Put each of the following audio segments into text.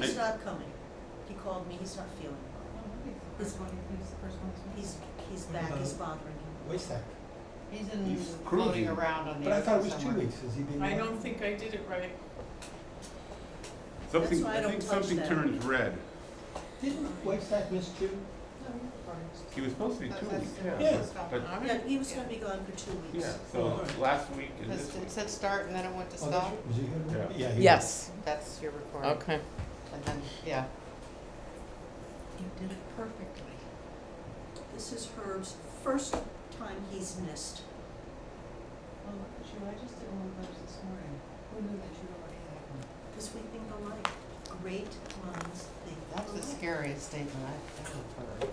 He's not coming. He called me, he's not feeling well. He's the first one. He's back, he's bothering him. Wait a sec. He's He's floating cruising. around on the But I thought it ocean was 2 somewhere. weeks. Is he being? I don't think I did it right. Something, why I I don't think touch something that. turns red. Didn't Whiteside miss 2? He was supposed to be 2 weeks, Yeah. yeah. But, All Yeah, right. he was gonna be gone for 2 weeks. yeah, so Alright. last week and Because this it week. said start and then it went to Oh, that's stop. right. Was he here? Yeah. Yeah. He Yes. That's your recording. Okay. And then, yeah. You did it perfectly. This is Herb's first time he's missed. Oh, look at you, I just did one of those this morning. Who knew that you already had one? Because we think alike. Great minds think That's the alike. scariest statement I've ever heard.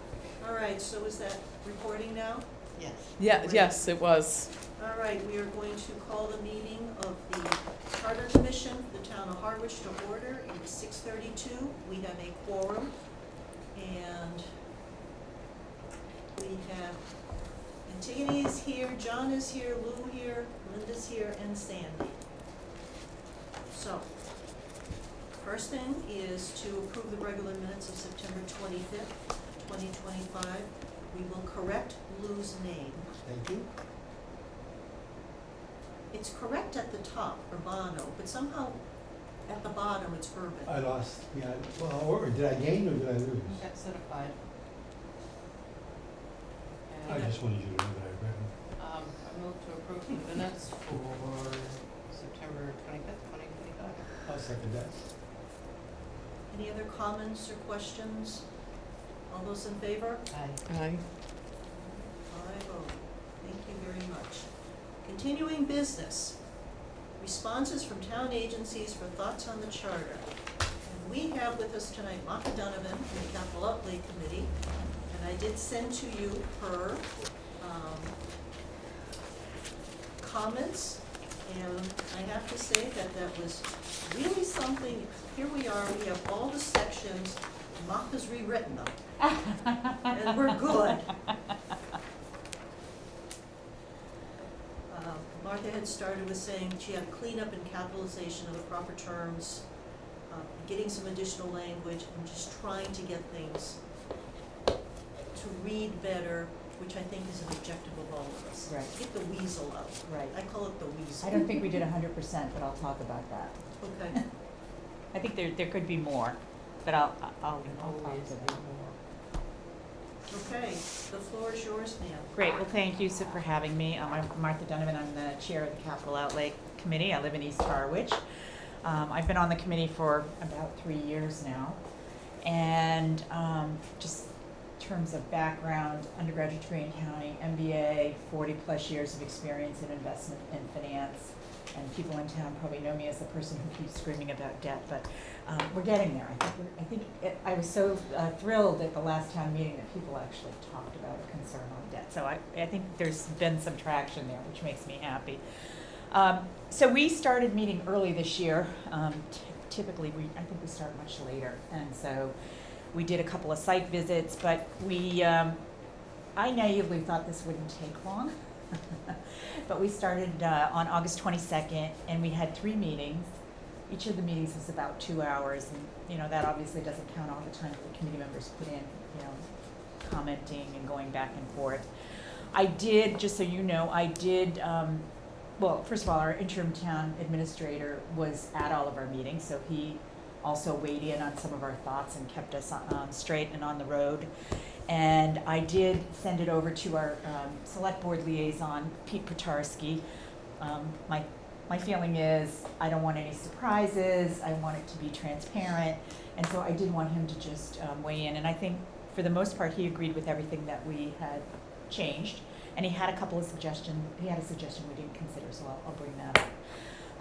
All right, so is that recording now? Yes. Yeah, yes, it was. All right, we are going to call the meeting of the Charter Commission for the town of Harwich to order. It's 6:32. We have a quorum, and we have Antigone is here, John is here, Lou here, Linda's here, and Sandy. So, first thing is to approve the regular minutes of September 25th, 2025. We will correct Lou's name. Thank you. It's correct at the top, Urbano, but somehow at the bottom it's Urban. I lost. Yeah. Well, or did I gain or did I lose? You got certified. I And, just wanted you to know that I read them. I move to approve the minutes for September 25th, 2025. I'll second that. Any other comments or questions? All those in favor? Aye. Aye. 5-0. Thank you very much. Continuing business. Responses from town agencies for thoughts on the charter. And we have with us tonight Martha Donovan from the Capital Outlay Committee. And I did send to you her comments. And I have to say that that was really something. Here we are, we have all the sections. Martha's rewritten them. And we're good. Martha had started with saying she had cleanup and capitalization of the proper terms, getting some additional language, and just trying to get things to read better, which I think is an objective of all of us. Right. Get the weasel out. Right. I call it the weasel. I don't think we did 100%, but I'll talk about that. Okay. I think there could be more, but I'll talk to that. Okay, the floor is yours, ma'am. Great, well, thank you for having me. I'm Martha Donovan, I'm the chair of the Capital Outlay Committee. I live in East Harwich. I've been on the committee for about 3 years now. And just in terms of background, undergraduate degree in accounting, MBA, 40 plus years of experience in investment and finance. And people in town probably know me as the person who keeps screaming about debt, but we're getting there. I was so thrilled at the last town meeting that people actually talked about a concern on debt. So I think there's been some traction there, which makes me happy. So we started meeting early this year. Typically, I think we start much later, and so we did a couple of site visits. But I naively thought this wouldn't take long. But we started on August 22nd, and we had 3 meetings. Each of the meetings was about 2 hours, and that obviously doesn't count all the time that the committee members put in, commenting and going back and forth. I did, just so you know, well, first of all, our interim town administrator was at all of our meetings, so he also weighed in on some of our thoughts and kept us on straight and on the road. And I did send it over to our select board liaison, Pete Petarski. My feeling is I don't want any surprises. I want it to be transparent. And so I did want him to just weigh in. And I think for the most part, he agreed with everything that we had changed. And he had a couple of suggestions. He had a suggestion we didn't consider, so I'll bring that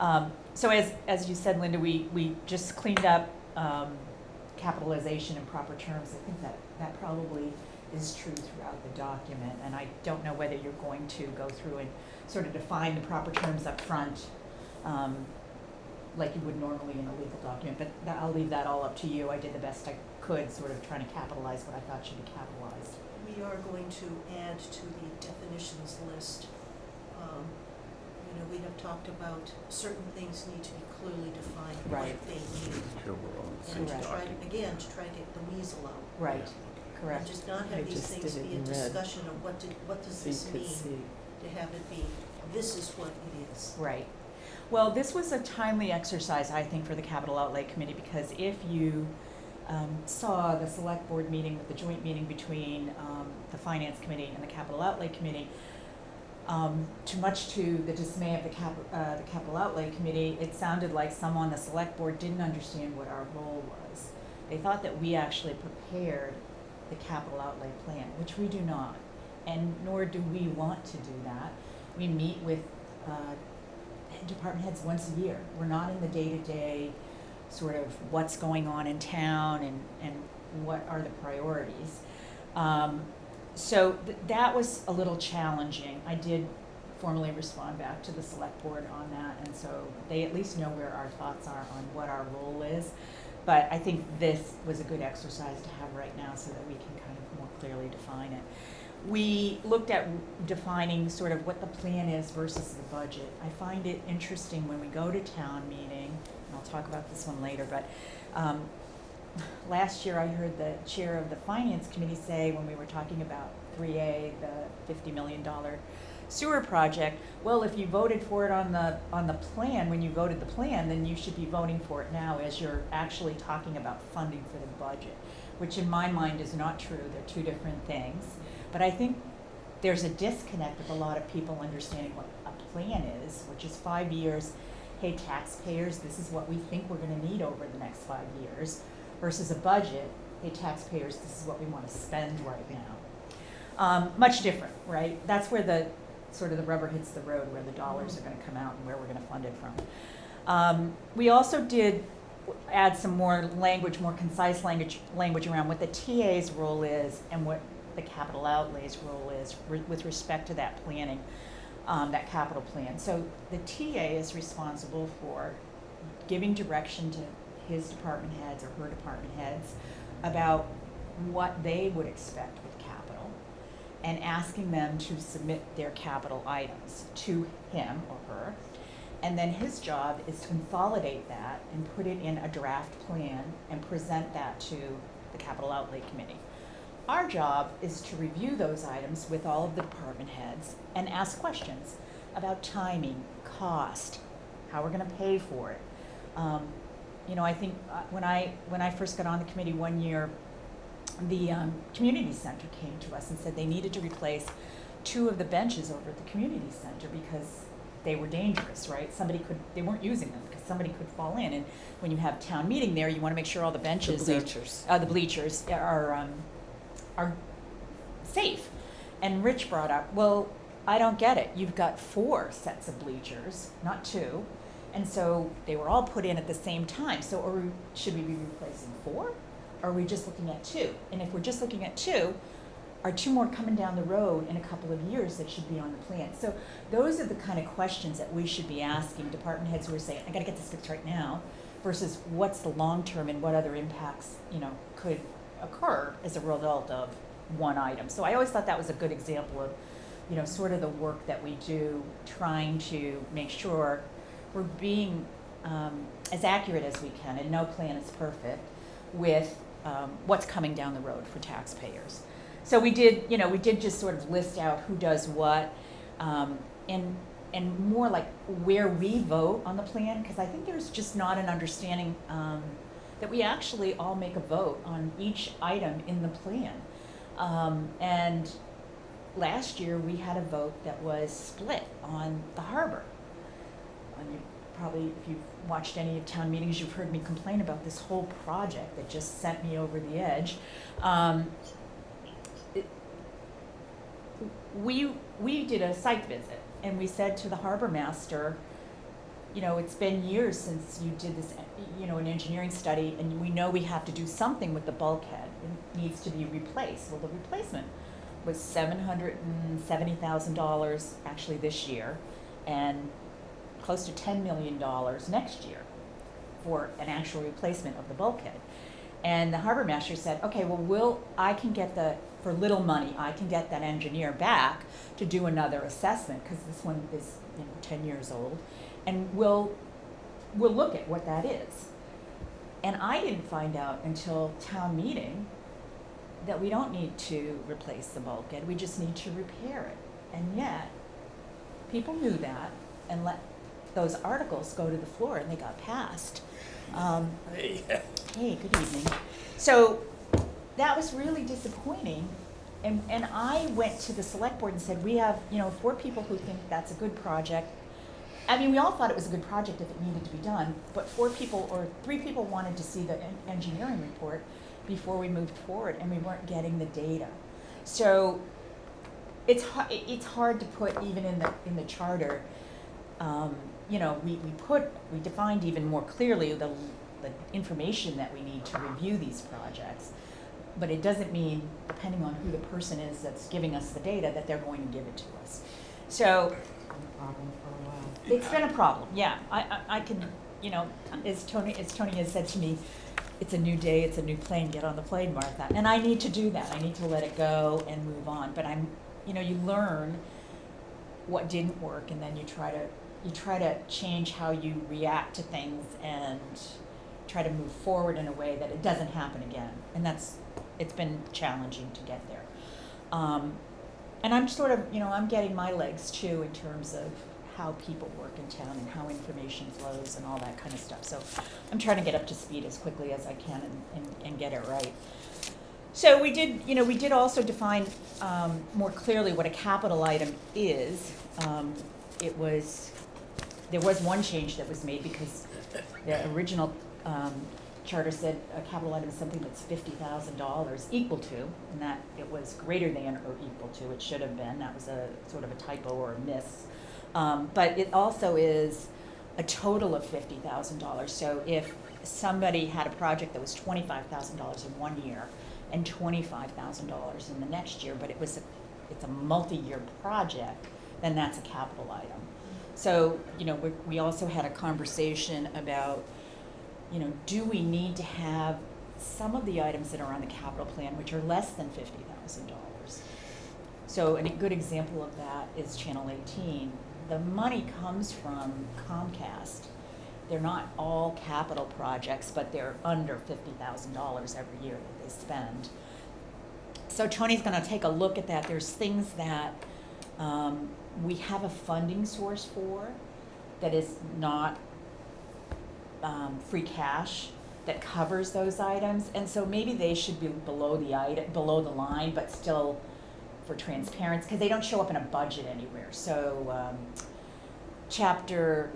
up. So as you said, Linda, we just cleaned up capitalization in proper terms. I think that probably is true throughout the document, and I don't know whether you're going to go through and sort of define the proper terms up front like you would normally in a legal document, but I'll leave that all up to you. I did the best I could, sort of trying to capitalize what I thought should be capitalized. We are going to add to the definitions list you know, we have talked about certain things need to be clearly defined, Right. what they need. Sure, we're on the same And to Correct. try, document. again, to try to get the weasel out. Right, And correct. just not I have these just things did it be a in red. discussion of what does So you this could mean, see. to have it be, this is what it is. Right. Well, this was a timely exercise, I think, for the Capital Outlay Committee, because if you saw the select board meeting, the joint meeting between the Finance Committee and the Capital Outlay Committee, too much to the dismay of the Capital Outlay Committee, it sounded like some on the select board didn't understand what our role was. They thought that we actually prepared the capital outlay plan, which we do not, and nor do we want to do that. We meet with department heads once a year. We're not in the day-to-day sort of what's going on in town and what are the priorities. So that was a little challenging. I did formally respond back to the select board on that, and so they at least know where our thoughts are on what our role is. But I think this was a good exercise to have right now so that we can kind of more clearly define it. We looked at defining sort of what the plan is versus the budget. I find it interesting when we go to town meeting, and I'll talk about this one later, but last year I heard the chair of the Finance Committee say when we were talking about 3A, the $50 million sewer project, well, if you voted for it on the plan, when you voted the plan, then you should be voting for it now as you're actually talking about funding for the budget, which in my mind is not true. They're two different things. But I think there's a disconnect with a lot of people understanding what a plan is, which is 5 years. Hey, taxpayers, this is what we think we're going to need over the next 5 years, versus a budget. Hey, taxpayers, this is what we want to spend right now. Much different, right? That's where the sort of the rubber hits the road, where the dollars are going to come out and where we're going to fund it from. We also did add some more language, more concise language around what the TA's role is and what the capital outlays role is with respect to that planning, that capital plan. So the TA is responsible for giving direction to his department heads or her department heads about what they would expect with capital and asking them to submit their capital items to him or her. And then his job is to consolidate that and put it in a draft plan and present that to the Capital Outlay Committee. Our job is to review those items with all of the department heads and ask questions about timing, cost, how we're going to pay for it. You know, I think when I first got on the committee one year, the community center came to us and said they needed to replace 2 of the benches over at the community center because they were dangerous, right? They weren't using them because somebody could fall in. And when you have town meeting there, you want to make sure all the benches, The bleachers. the bleachers are safe. And Rich brought up, well, I don't get it. You've got 4 sets of bleachers, not 2. And so they were all put in at the same time. So should we be replacing 4? Or are we just looking at 2? And if we're just looking at 2, are 2 more coming down the road in a couple of years that should be on the plan? So those are the kind of questions that we should be asking department heads who are saying, I gotta get this fixed right now, versus what's the long term and what other impacts, you know, could occur as a result of one item. So I always thought that was a good example of, you know, sort of the work that we do, trying to make sure we're being as accurate as we can, and no plan is perfect, with what's coming down the road for taxpayers. So we did just sort of list out who does what, and more like where we vote on the plan, because I think there's just not an understanding that we actually all make a vote on each item in the plan. And last year we had a vote that was split on the harbor. And you probably, if you've watched any of town meetings, you've heard me complain about this whole project that just sent me over the edge. We did a site visit, and we said to the harbor master, you know, it's been years since you did this, you know, an engineering study, and we know we have to do something with the bulkhead. It needs to be replaced. Well, the replacement was $770,000 actually this year, and close to $10 million next year for an actual replacement of the bulkhead. And the harbor master said, okay, well, for little money, I can get that engineer back to do another assessment, because this one is 10 years old, and we'll look at what that is. And I didn't find out until town meeting that we don't need to replace the bulkhead, we just need to repair it. And yet, people knew that and let those articles go to the floor, and they got passed. Hey, good evening. So that was really disappointing. And I went to the select board and said, we have, 4 people who think that's a good project. I mean, we all thought it was a good project if it needed to be done, but 3 people wanted to see the engineering report before we moved forward, and we weren't getting the data. So it's hard to put even in the charter. We defined even more clearly the information that we need to review these projects. But it doesn't mean, depending on who the person is that's giving us the data, that they're going to give it to us. So Problem for a while. it's been a problem, yeah. I can, as Tony has said to me, it's a new day, it's a new plane, get on the plane, Martha. And I need to do that. I need to let it go and move on. But you learn what didn't work, and then you try to change how you react to things and try to move forward in a way that it doesn't happen again. And it's been challenging to get there. And I'm sort of, I'm getting my legs too in terms of how people work in town and how information flows and all that kind of stuff. So I'm trying to get up to speed as quickly as I can and get it right. So we did also define more clearly what a capital item is. There was one change that was made because the original charter said a capital item is something that's $50,000 equal to, and that it was greater than or equal to. It should have been. That was a sort of a typo or a miss. But it also is a total of $50,000. So if somebody had a project that was $25,000 in one year and $25,000 in the next year, but it's a multi-year project, then that's a capital item. So we also had a conversation about, do we need to have some of the items that are on the capital plan which are less than $50,000? So a good example of that is Channel 18. The money comes from Comcast. They're not all capital projects, but they're under $50,000 every year that they spend. So Tony's going to take a look at that. There's things that we have a funding source for that is not free cash that covers those items, and so maybe they should be below the line, but still for transparency, because they don't show up in a budget anywhere. So chapter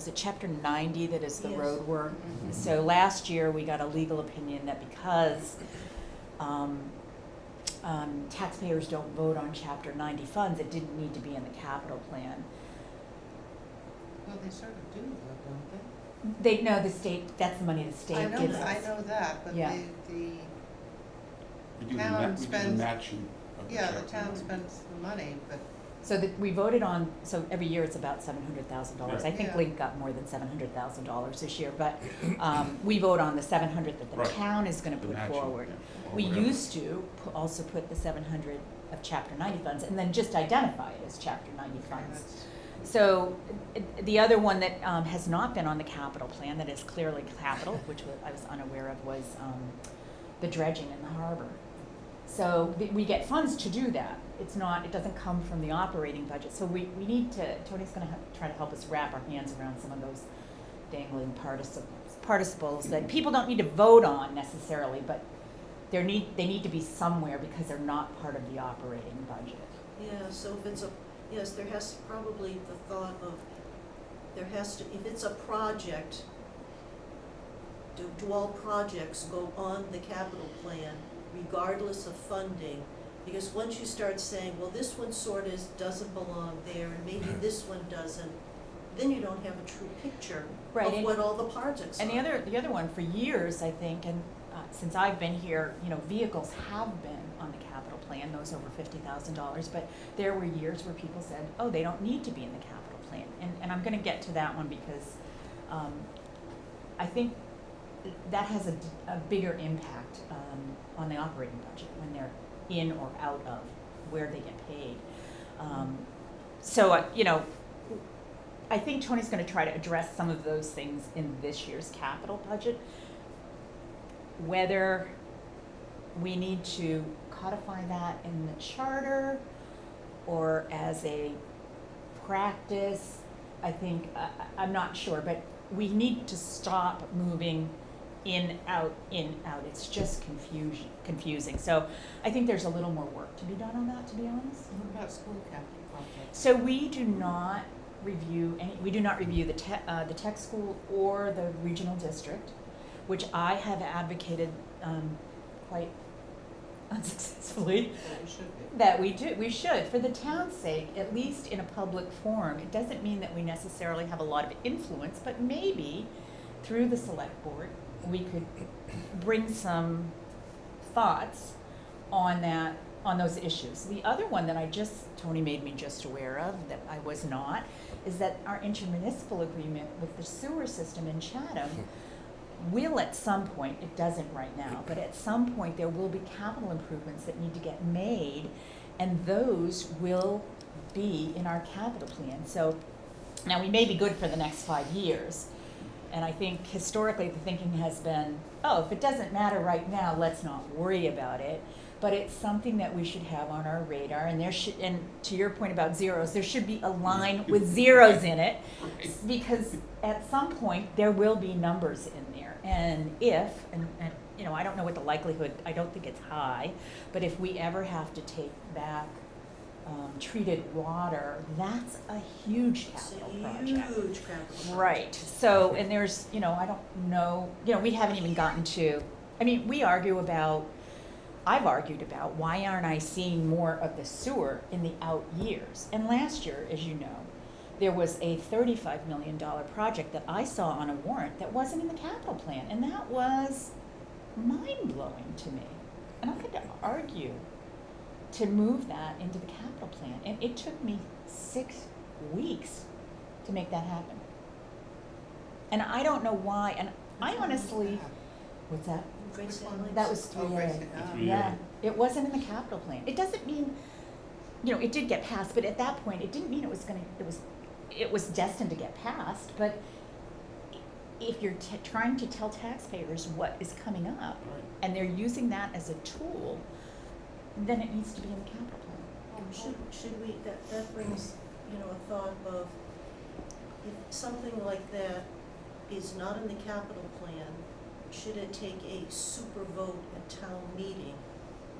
90 that is the Yes. road work. Mhm. So last year we got a legal opinion that because taxpayers don't vote on chapter 90 funds, it didn't need to be in the capital plan. Well, they sort of do though, don't they? The state, that's the money the state I know gives that, us. I know that, but Yeah. We do the Town we do the spends- matching of the yeah, the chapter town 90. spends the money, but So that we voted on, so every year it's about $700,000. I think Yeah. Link got more than $700,000 this year, but we vote on the 700 that the Right. town is gonna The put matching, forward. yeah, or We whatever. used to also put the 700 of chapter 90 funds and then just identify it as chapter 90 funds. that's, So the other one that has not been on the capital plan that is clearly capital, which I was unaware of, was the dredging in the harbor. So we get funds to do that. It doesn't come from the operating budget. So we need to, Tony's gonna try to help us wrap our hands around some of those dangling participles that people don't need to vote on necessarily, but they need to be somewhere because they're not part of the operating budget. Yeah, so if it's yes, there has probably the thought of, if it's a project, do all projects go on the capital plan regardless of funding? Because once you start saying, well, this one sort of doesn't belong there, and maybe this one doesn't, then you don't have a true picture Right, of and- what all the projects are. And the other one, for years, I think, and since I've been here, vehicles have been on the capital plan, those over $50,000, but there were years where people said, oh, they don't need to be in the capital plan. And I'm gonna get to that one because I think that has a bigger impact on the operating budget when they're in or out of where they get paid. So, I think Tony's gonna try to address some of those things in this year's capital budget. Whether we need to codify that in the charter or as a practice, I think, I'm not sure, but we need to stop moving in, out, it's just confusing. So I think there's a little more work to be done on that, to be honest. What about school capital projects? So we do not review the tech school or the regional district, which I have advocated, quite unsuccessfully, That it should be. that we should, for the town's sake, at least in a public forum. It doesn't mean that we necessarily have a lot of influence, but maybe through the select board, we could bring some thoughts on those issues. The other one that Tony made me just aware of, that I was not, is that our intermunicipal agreement with the sewer system in Chatham will at some point, it doesn't right now, but at some point there will be capital improvements that need to get made, and those will be in our capital plan. So now we may be good for the next 5 years, and I think historically the thinking has been, oh, if it doesn't matter right now, let's not worry about it. But it's something that we should have on our radar, and and to your point about zeros, there should be a line with zeros in it, because at some point there will be numbers in there. And you know, I don't know what the likelihood, I don't think it's high, but if we ever have to take back treated water, that's a huge capital project. It's a huge capital project. Right, so, and there's, you know, I don't know, you know, we haven't even gotten to, I mean, I've argued about why aren't I seeing more of the sewer in the out years? And last year, as you know, there was a $35 million project that I saw on a warrant that wasn't in the capital plan, and that was mind-blowing to me. And I'm going to argue to move that into the capital plan, and it took me 6 weeks to make that happen. And I don't know why, and I honestly, what's that? Great Which Sand one? Lakes. That was Oh, 3A. Grace, yeah. Yeah, it wasn't in the capital plan. It doesn't mean, you know, it did get passed, but at that point, it didn't mean it was destined to get passed. But if you're trying to tell taxpayers what is coming up, Right. and they're using that as a tool, then it needs to be in the capital plan. Should we, that brings, you know, a thought of, if something like that is not in the capital plan, should it take a super vote at town meeting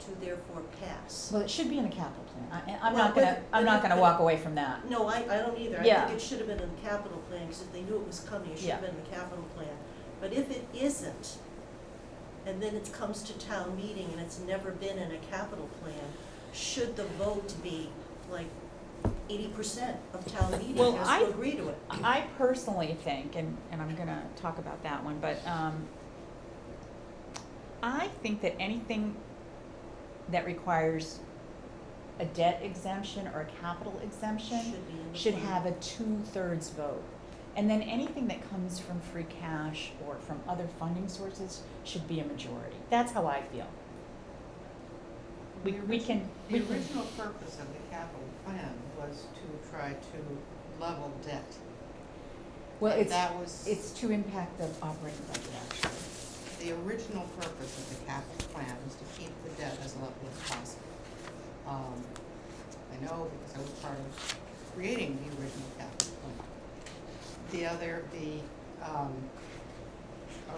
to therefore pass? Well, it should be in the capital plan. I'm Well, not gonna walk away from that. No, I don't either. I Yeah. think it should have been in the capital plan, because if they knew it was coming, it should have Yeah. been in the capital plan. But if it isn't, and then it comes to town meeting and it's never been in a capital plan, should the vote be like 80% of town meeting Well, has I- to agree to it? I personally think, and I'm gonna talk about that one, but I think that anything that requires a debt exemption or a capital exemption Should be in the should plan. have a 2/3 vote. And then anything that comes from free cash or from other funding sources should be a majority. That's how I feel. We can. The original purpose of the capital plan was to try to level debt. Well, And that it's to impact the operating budget, actually. The original purpose of the capital plan was to keep the debt as level as possible. I know because I was part of creating the original capital plan. The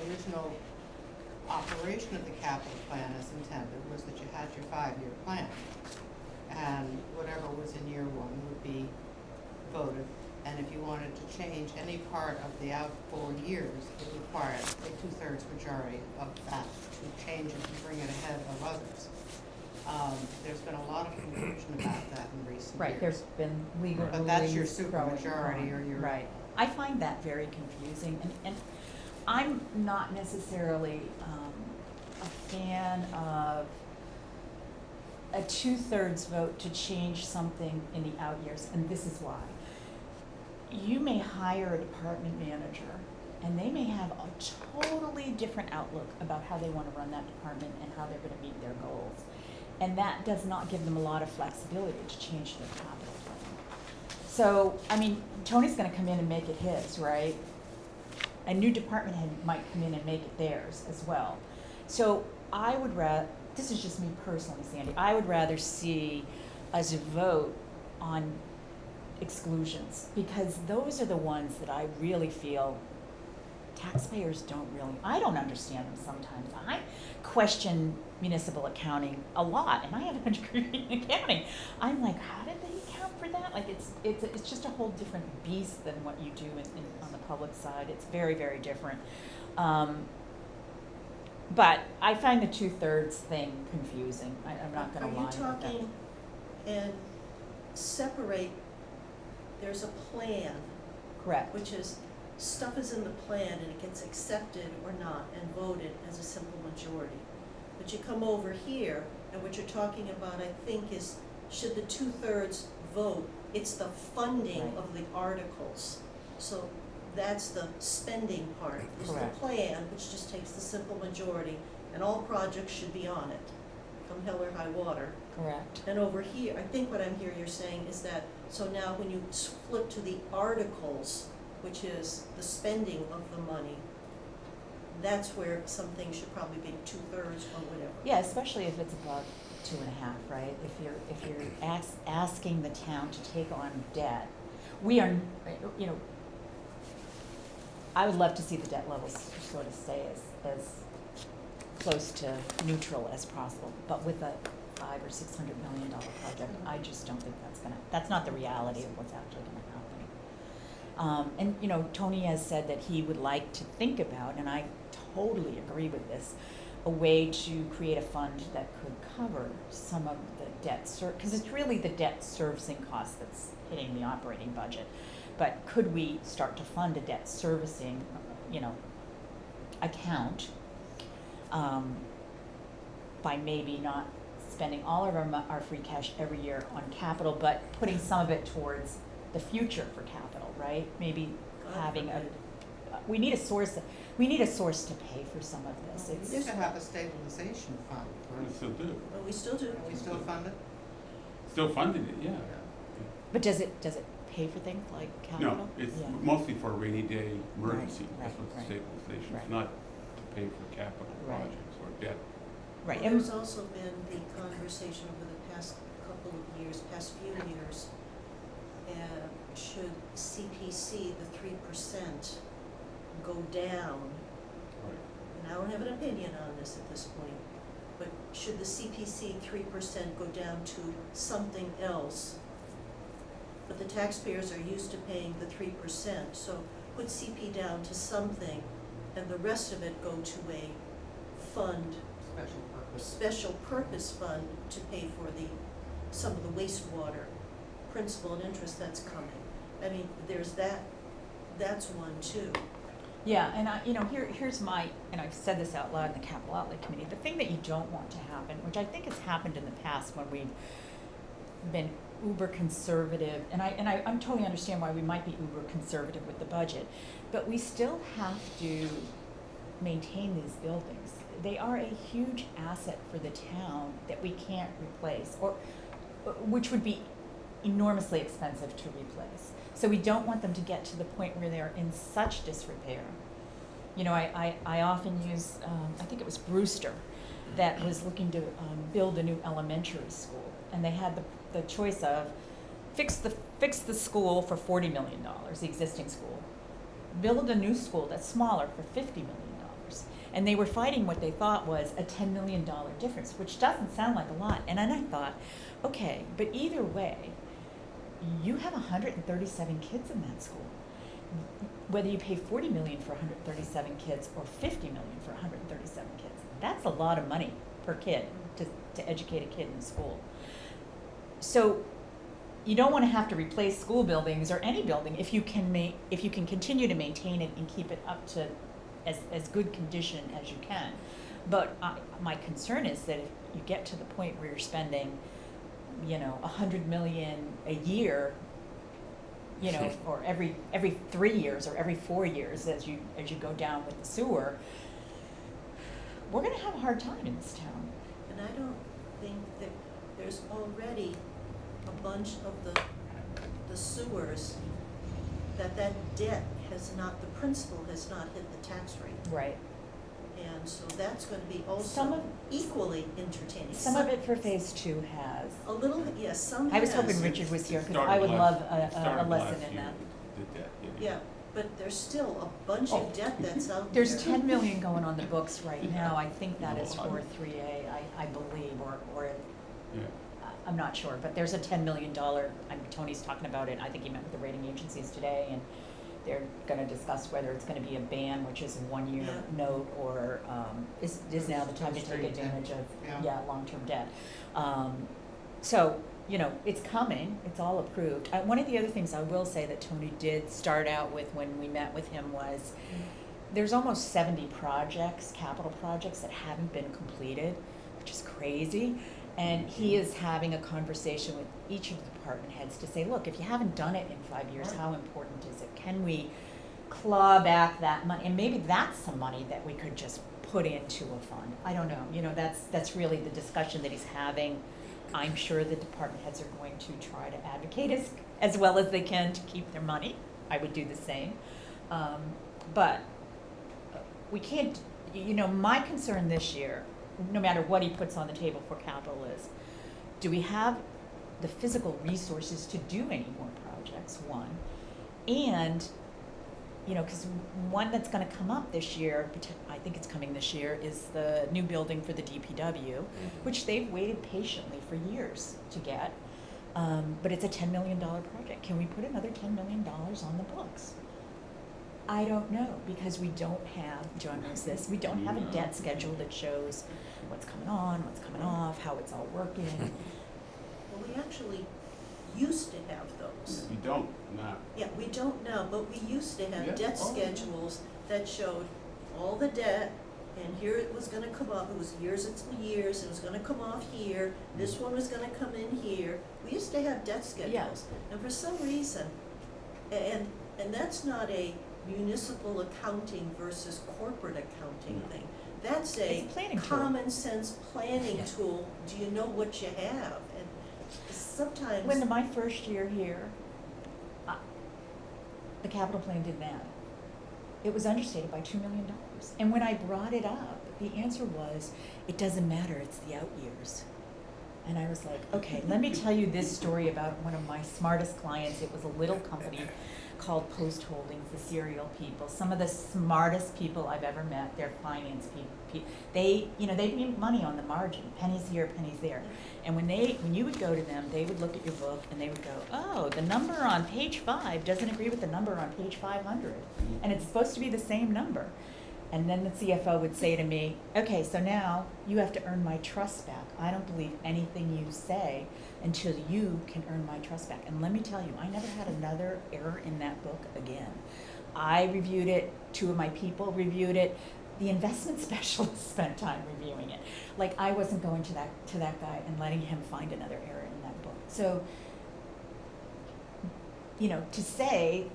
original operation of the capital plan as intended was that you had your 5-year plan. And whatever was in year 1 would be voted. And if you wanted to change any part of the out 4 years, it required a 2/3 majority of that to change it and bring it ahead of others. There's been a lot of confusion about that in recent years. Right, there's been legal But that's your rulings pro and supermajority con. or your- Right. I find that very confusing, and I'm not necessarily a fan of a 2/3 vote to change something in the out years, and this is why. You may hire a department manager, and they may have a totally different outlook about how they want to run that department and how they're going to meet their goals. And that does not give them a lot of flexibility to change their capital plan. So, I mean, Tony's gonna come in and make it his, right? A new department head might come in and make it theirs as well. So I would this is just me personally, Sandy, I would rather see us vote on exclusions, because those are the ones that I really feel taxpayers don't really, I don't understand them sometimes. I question municipal accounting a lot, and I have a degree in accounting. I'm like, how did they account for that? Like, it's just a whole different beast than what you do on the public side. It's very, very different. But I find the 2/3 thing confusing. I'm not gonna lie about that. Are you talking, and separate, there's a plan, Correct. which is, stuff is in the plan and it gets accepted or not and voted as a simple majority. But you come over here, and what you're talking about, I think, is, should the 2/3 vote, it's the funding Right. of the articles. So that's the spending part, is the Correct. plan, which just takes the simple majority, and all projects should be on it, come hell or high water. Correct. And over here, I think what I'm hearing you're saying is that, so now when you flip to the articles, which is the spending of the money, that's where something should probably be 2/3 or whatever. Yeah, especially if it's above 2.5, right? If you're asking the town to take on debt, we are, you know, I would love to see the debt levels sort of stay as close to neutral as possible, but with a $500 or $600 million project, I just don't think that's not the reality of what's actually gonna happen. And, you know, Tony has said that he would like to think about, and I totally agree with this, a way to create a fund that could cover some of the debt because it's really the debt servicing cost that's hitting the operating budget. But could we start to fund a debt servicing, you know, account, by maybe not spending all of our free cash every year on capital, but putting some of it towards the future for capital, right? Maybe having we need a source to pay for some of this. We It's used to have a stabilization fund, We still do. But we still do. are we still funded? Still funding it, yeah. But does it pay for things like capital? No, it's Yeah. mostly for a rainy day emergency. Right, That's what the right, stabilization right. is, not to pay for capital Right. projects or debt. Right. Well, and- there's also been the conversation over the past couple of years, past few years, should CPC, the 3%, go down? Right. And I don't have an opinion on this at this point, but should the CPC 3% go down to something else? But the taxpayers are used to paying the 3%, so put CP down to something, and the rest of it go to a fund, Special purpose. special purpose fund to pay for some of the wastewater principal and interest that's coming. I mean, there's that's one too. Yeah, and here's my, and I've said this out loud in the capital outlay committee, the thing that you don't want to happen, which I think has happened in the past when we've been uber conservative, and I totally understand why we might be uber conservative with the budget, but we still have to maintain these buildings. They are a huge asset for the town that we can't replace, or which would be enormously expensive to replace. So we don't want them to get to the point where they're in such disrepair. You know, I often use, I think it was Brewster, that was looking to build a new elementary school, and they had the choice of fix the school for $40 million, the existing school, build a new school that's smaller for $50 million. And they were fighting what they thought was a $10 million difference, which doesn't sound like a lot. And then I thought, okay, but either way, you have 137 kids in that school. Whether you pay $40 million for 137 kids or $50 million for 137 kids, that's a lot of money per kid to educate a kid in school. So you don't want to have to replace school buildings or any building if you can continue to maintain it and keep it up to as good condition as you can. But my concern is that if you get to the point where you're spending, you know, $100 million a year, you know, or every 3 years or every 4 years as you go down with the sewer, we're gonna have a hard time in this town. And I don't think that there's already a bunch of the the sewers, that debt has not, the principal has not hit the tax rate. Right. And so that's gonna be Some also of- equally entertaining. Some of it for phase 2 has. A little, yes, some I was has. hoping Richard was here, because I Started would last- love a started lesson last in year that. with the debt, Yeah, but there's still a bunch Oh. of debt that's out there. There's 10 million going on the books right now. I think that is A lot. for 3A, I believe, or Yeah. I'm not sure, but there's a $10 million, Tony's talking about it, I think he met with the rating agencies today, and they're gonna discuss whether it's gonna be a ban, which is a 1-year Yeah. note, or, is now the time to take Straight debt. advantage of, Yeah. long-term debt. So, it's coming, it's all approved. One of the other things I will say that Tony did start out with when we met with him was, there's almost 70 projects, capital projects, that haven't been completed, which is crazy. And he is having a conversation with each of the department heads to say, look, if you haven't done it in 5 years, how important is it? Can we claw back that money? And maybe that's some money that we could just put into a fund. I don't know, that's really the discussion that he's having. I'm sure the department heads are going to try to advocate as well as they can to keep their money. I would do the same. But we can't, my concern this year, no matter what he puts on the table for capital, is, do we have the physical resources to do any more projects, one? And, because one that's gonna come up this year, I think it's coming this year, is the new building for the DPW, which they've waited patiently for years to get. But it's a $10 million project. Can we put another $10 million on the books? I don't know, because we don't have, John knows this, we don't have a debt schedule that shows what's coming on, what's coming off, how it's all working. Well, we actually used to have those. You don't, not. Yeah, we don't now, but we used to Yeah. have debt Oh, yeah. schedules that showed all the debt, and here it was gonna come up, it was years, it was gonna come off here, this one was gonna come in here. We used to have debt schedules, and for some reason, and that's not a municipal accounting versus corporate accounting No. thing. That's It's a a planning tool. common sense planning Yeah. tool. Do you know what you have? And sometimes. When my first year here, the capital plan did that. It was understated by $2 million. And when I brought it up, the answer was, it doesn't matter, it's the out years. And I was like, okay, let me tell you this story about one of my smartest clients. It was a little company called Post Holdings, the cereal people. Some of the smartest people I've ever met, they're finance people. They make money on the margin, pennies here, pennies there. And when you would go to them, they would look at your book and they would go, oh, the number on page 5 doesn't agree with the number on page 500. And it's supposed to be the same number. And then the CFO would say to me, okay, so now you have to earn my trust back. I don't believe anything you say until you can earn my trust back. And let me tell you, I never had another error in that book again. I reviewed it, 2 of my people reviewed it, the investment specialist spent time reviewing it. Like, I wasn't going to that guy and letting him find another error in that book. So, to say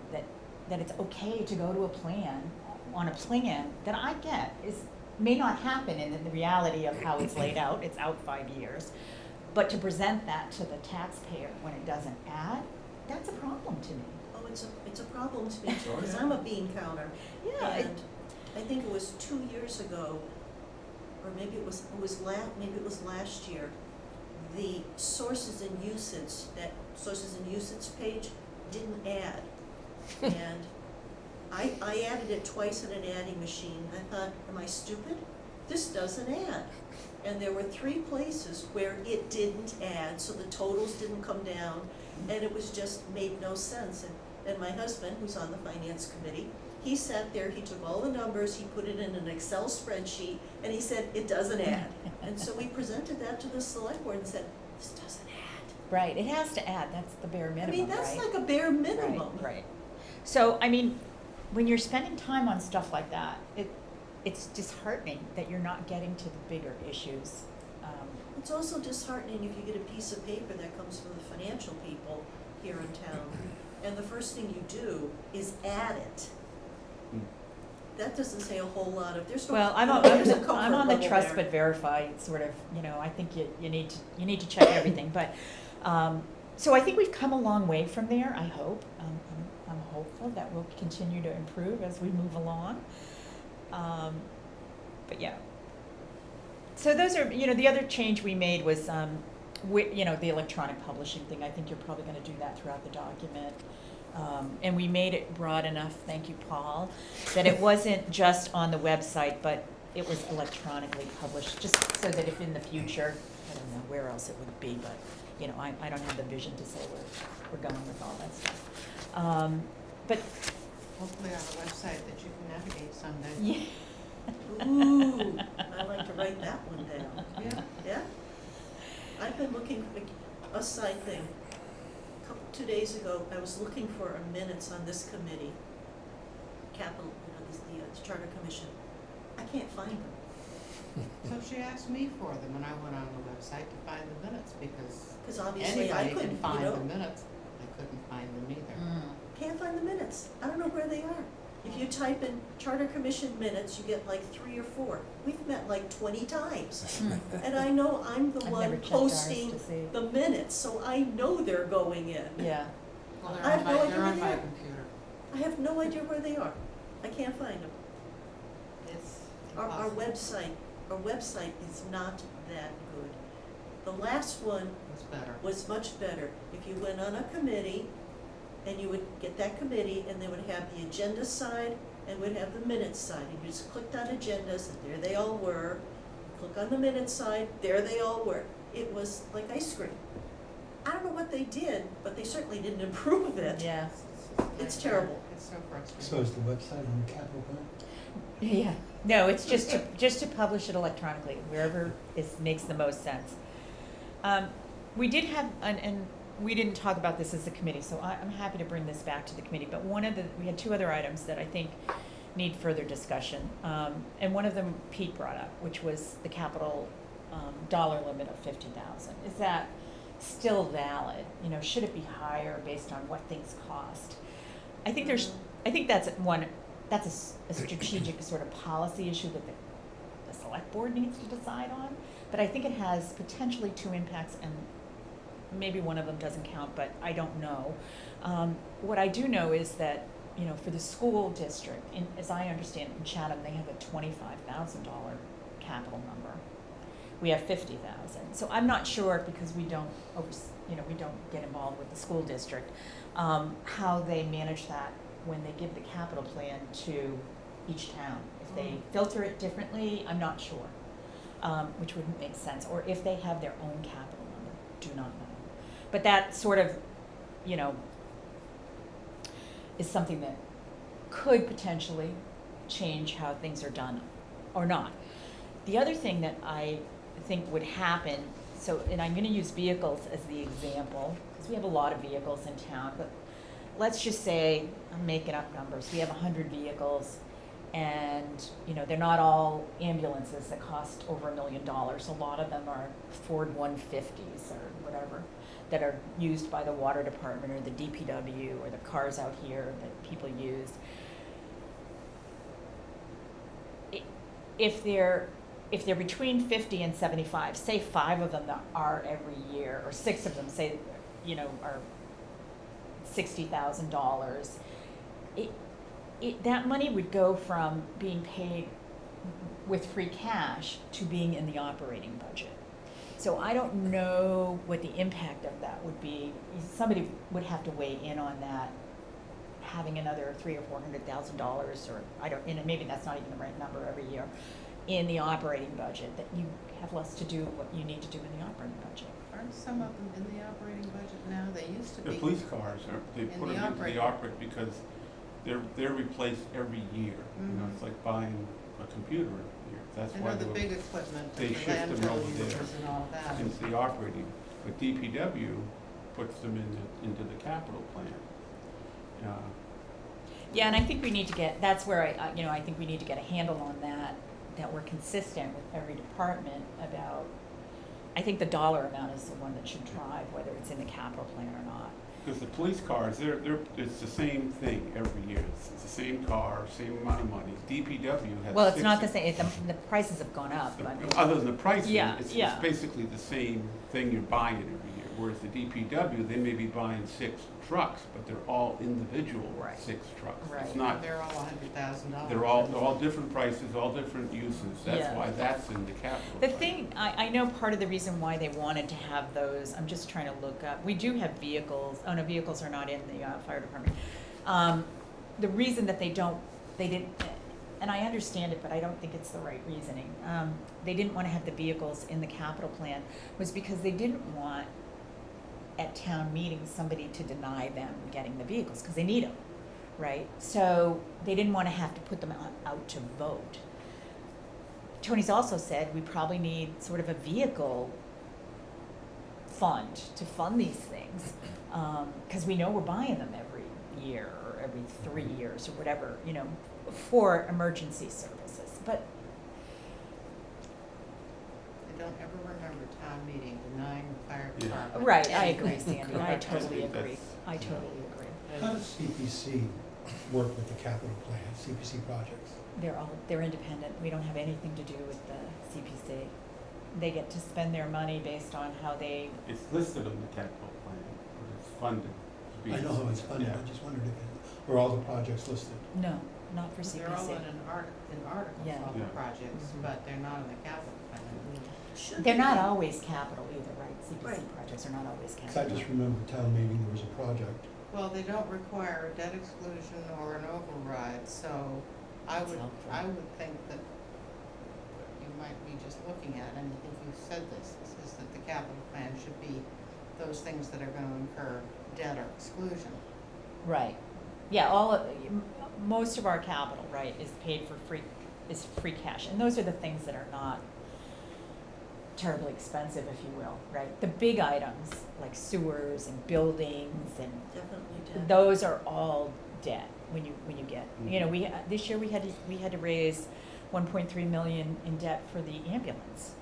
that it's okay to go to a plan, on a plan that I get may not happen in the reality of how it's laid out, it's out 5 years, but to present that to the taxpayer when it doesn't add, that's a problem to me. Oh, it's a problem to me too, because I'm a bean counter. Yeah, And I think it was 2 years ago, or maybe it was last year, the sources and usage page didn't add. And I added it twice in an adding machine. I thought, am I stupid? This doesn't add. And there were 3 places where it didn't add, so the totals didn't come down, and it was just made no sense. And my husband, who's on the finance committee, he sat there, he took all the numbers, he put it in an Excel spreadsheet, and he said, it doesn't add. And so we presented that to the select board and said, this doesn't add. Right, it has to add, that's the bare minimum, I mean, that's right? like a bare minimum. Right. So, I mean, when you're spending time on stuff like that, it's disheartening that you're not getting to the bigger issues. It's also disheartening if you get a piece of paper that comes from the financial people here in town, and the first thing you do is add it. That doesn't say a whole lot of, there's no, Well, I'm there's a comfort on the level trust there. but verify sort of, I think you need to check everything, but, So I think we've come a long way from there, I hope. I'm hopeful that we'll continue to improve as we move along. But yeah. So those are, the other change we made was, the electronic publishing thing. I think you're probably gonna do that throughout the document. And we made it broad enough, thank you, Paul, that it wasn't just on the website, but it was electronically published, just so that if in the future, I don't know where else it would be, but, I don't have the vision to say where we're going with all that stuff. But, Hopefully on a website that you can navigate someday. yeah. Ooh, I'd like to write that one down. Yeah. Yeah? I've been looking for a side thing. 2 days ago, I was looking for minutes on this committee, capital, the Charter Commission. I can't find them. So she asked me for them, and I went on the website to find the minutes, because Because obviously I anybody can couldn't, find the minutes. I couldn't find them either. Can't find the minutes. I don't know where they are. If you type in Charter Commission minutes, you get like 3 or 4. We've met like 20 times. And I know I'm the I've never one checked ours posting to see. the minutes, so I know they're going in. Yeah. Well, I have no idea they're where on they my are. computer. I have no idea where they are. I can't find them. It's Our impossible. website is not that good. The last one It's better. was much better. If you went on a committee, and you would get that committee, and they would have the agenda side, and would have the minutes side, and you just clicked on agendas, and there they all were. Click on the minutes side, there they all were. It was like ice cream. I don't know what they did, but they certainly didn't improve it. Yeah. It's terrible. It's so frustrating. So is the website on the capital plan? Yeah. No, it's just to publish it electronically, wherever makes the most sense. We did have, and we didn't talk about this as a committee, so I'm happy to bring this back to the committee, but we had 2 other items that I think need further discussion. And one of them Pete brought up, which was the capital dollar limit of $50,000. Is that still valid? Should it be higher based on what things cost? I think that's a strategic sort of policy issue that the select board needs to decide on. But I think it has potentially 2 impacts, and maybe one of them doesn't count, but I don't know. What I do know is that, for the school district, as I understand it, in Chatham, they have a $25,000 capital number. We have $50,000. So I'm not sure, because we don't get involved with the school district, how they manage that when they give the capital plan to each town. If they filter it differently, I'm not sure, which wouldn't make sense. Or if they have their own capital number, do not know. But that sort of, is something that could potentially change how things are done or not. The other thing that I think would happen, and I'm going to use vehicles as the example, because we have a lot of vehicles in town, but let's just say, I'm making up numbers, we have 100 vehicles, and they're not all ambulances that cost over $1 million. A lot of them are Ford 150s or whatever that are used by the water department or the DPW or the cars out here that people use. If they're between 50 and 75, say 5 of them that are every year, or 6 of them say, are $60,000, that money would go from being paid with free cash to being in the operating budget. So I don't know what the impact of that would be. Somebody would have to weigh in on that, having another $300,000 or $400,000, or maybe that's not even the right number every year, in the operating budget, that you have less to do what you need to do in the operating budget. Aren't some of them in the operating budget now? They used to be. The police cars they In put the them into operating. the operate because they're replaced every year. It's like buying a computer every year. That's I why know the big equipment, they the shift them landfill over there. users and all that. into the operating. But DPW puts them into the capital plan. Yeah, and I think we need to get, that's where I think we need to get a handle on that we're consistent with every department about, I think the dollar amount is the one that should drive whether it's in the capital plan or not. Because the police cars, it's the same thing every year. It's the same car, same amount of money. DPW has. Well, it's not the same, the prices have gone up, but. Other than the pricing, Yeah, it's yeah. basically the same thing you're buying every year. Whereas the DPW, they may be buying 6 trucks, but they're all individual Right. 6 trucks. It's Right. not, They're all $100,000. they're all different prices, all different uses. That's Yeah. why that's in the capital. The budget. thing, I know part of the reason why they wanted to have those, I'm just trying to look up, we do have vehicles, oh no, vehicles are not in the fire department. The reason that they didn't, and I understand it, but I don't think it's the right reasoning. They didn't want to have the vehicles in the capital plan was because they didn't want at town meetings somebody to deny them getting the vehicles, because they need them, right? So they didn't want to have to put them out to vote. Tony's also said we probably need sort of a vehicle fund to fund these things, because we know we're buying them every year or every 3 years or whatever, you know, for emergency services. But I don't ever remember town meeting denying the fire Yeah. department. right, I anything. agree, Sandy. I totally think agree. that's- I totally agree. How does CPC work with the capital plan, CPC projects? They're independent. We don't have anything to do with the CPC. They get to spend their money based on how they, It's listed in the capital plan, but it's funded. to be- I know how it's funded, Yeah. I just wondered if, are all the projects listed? no, not for They're all CPC. in articles, Yeah. all the Yeah. projects, Mhm. but they're not in the capital plan. Should They're not be. always capital either, right? CPC Right. projects are not always Because I capital. just remember town meeting, there was a project. Well, they don't require a debt exclusion or an override, so I That's would, helpful. I would think that what you might be just looking at, and if you said this is that the capital plan should be those things that are gonna incur debt or exclusion. Right. Yeah, all of, most of our capital, right, is paid for is free cash. And those are the things that are not terribly expensive, if you will, right? The big items, like sewers and buildings and Definitely did. those are all debt when you get, you know, Mhm. this year we had to raise 1.3 million in debt for the ambulance.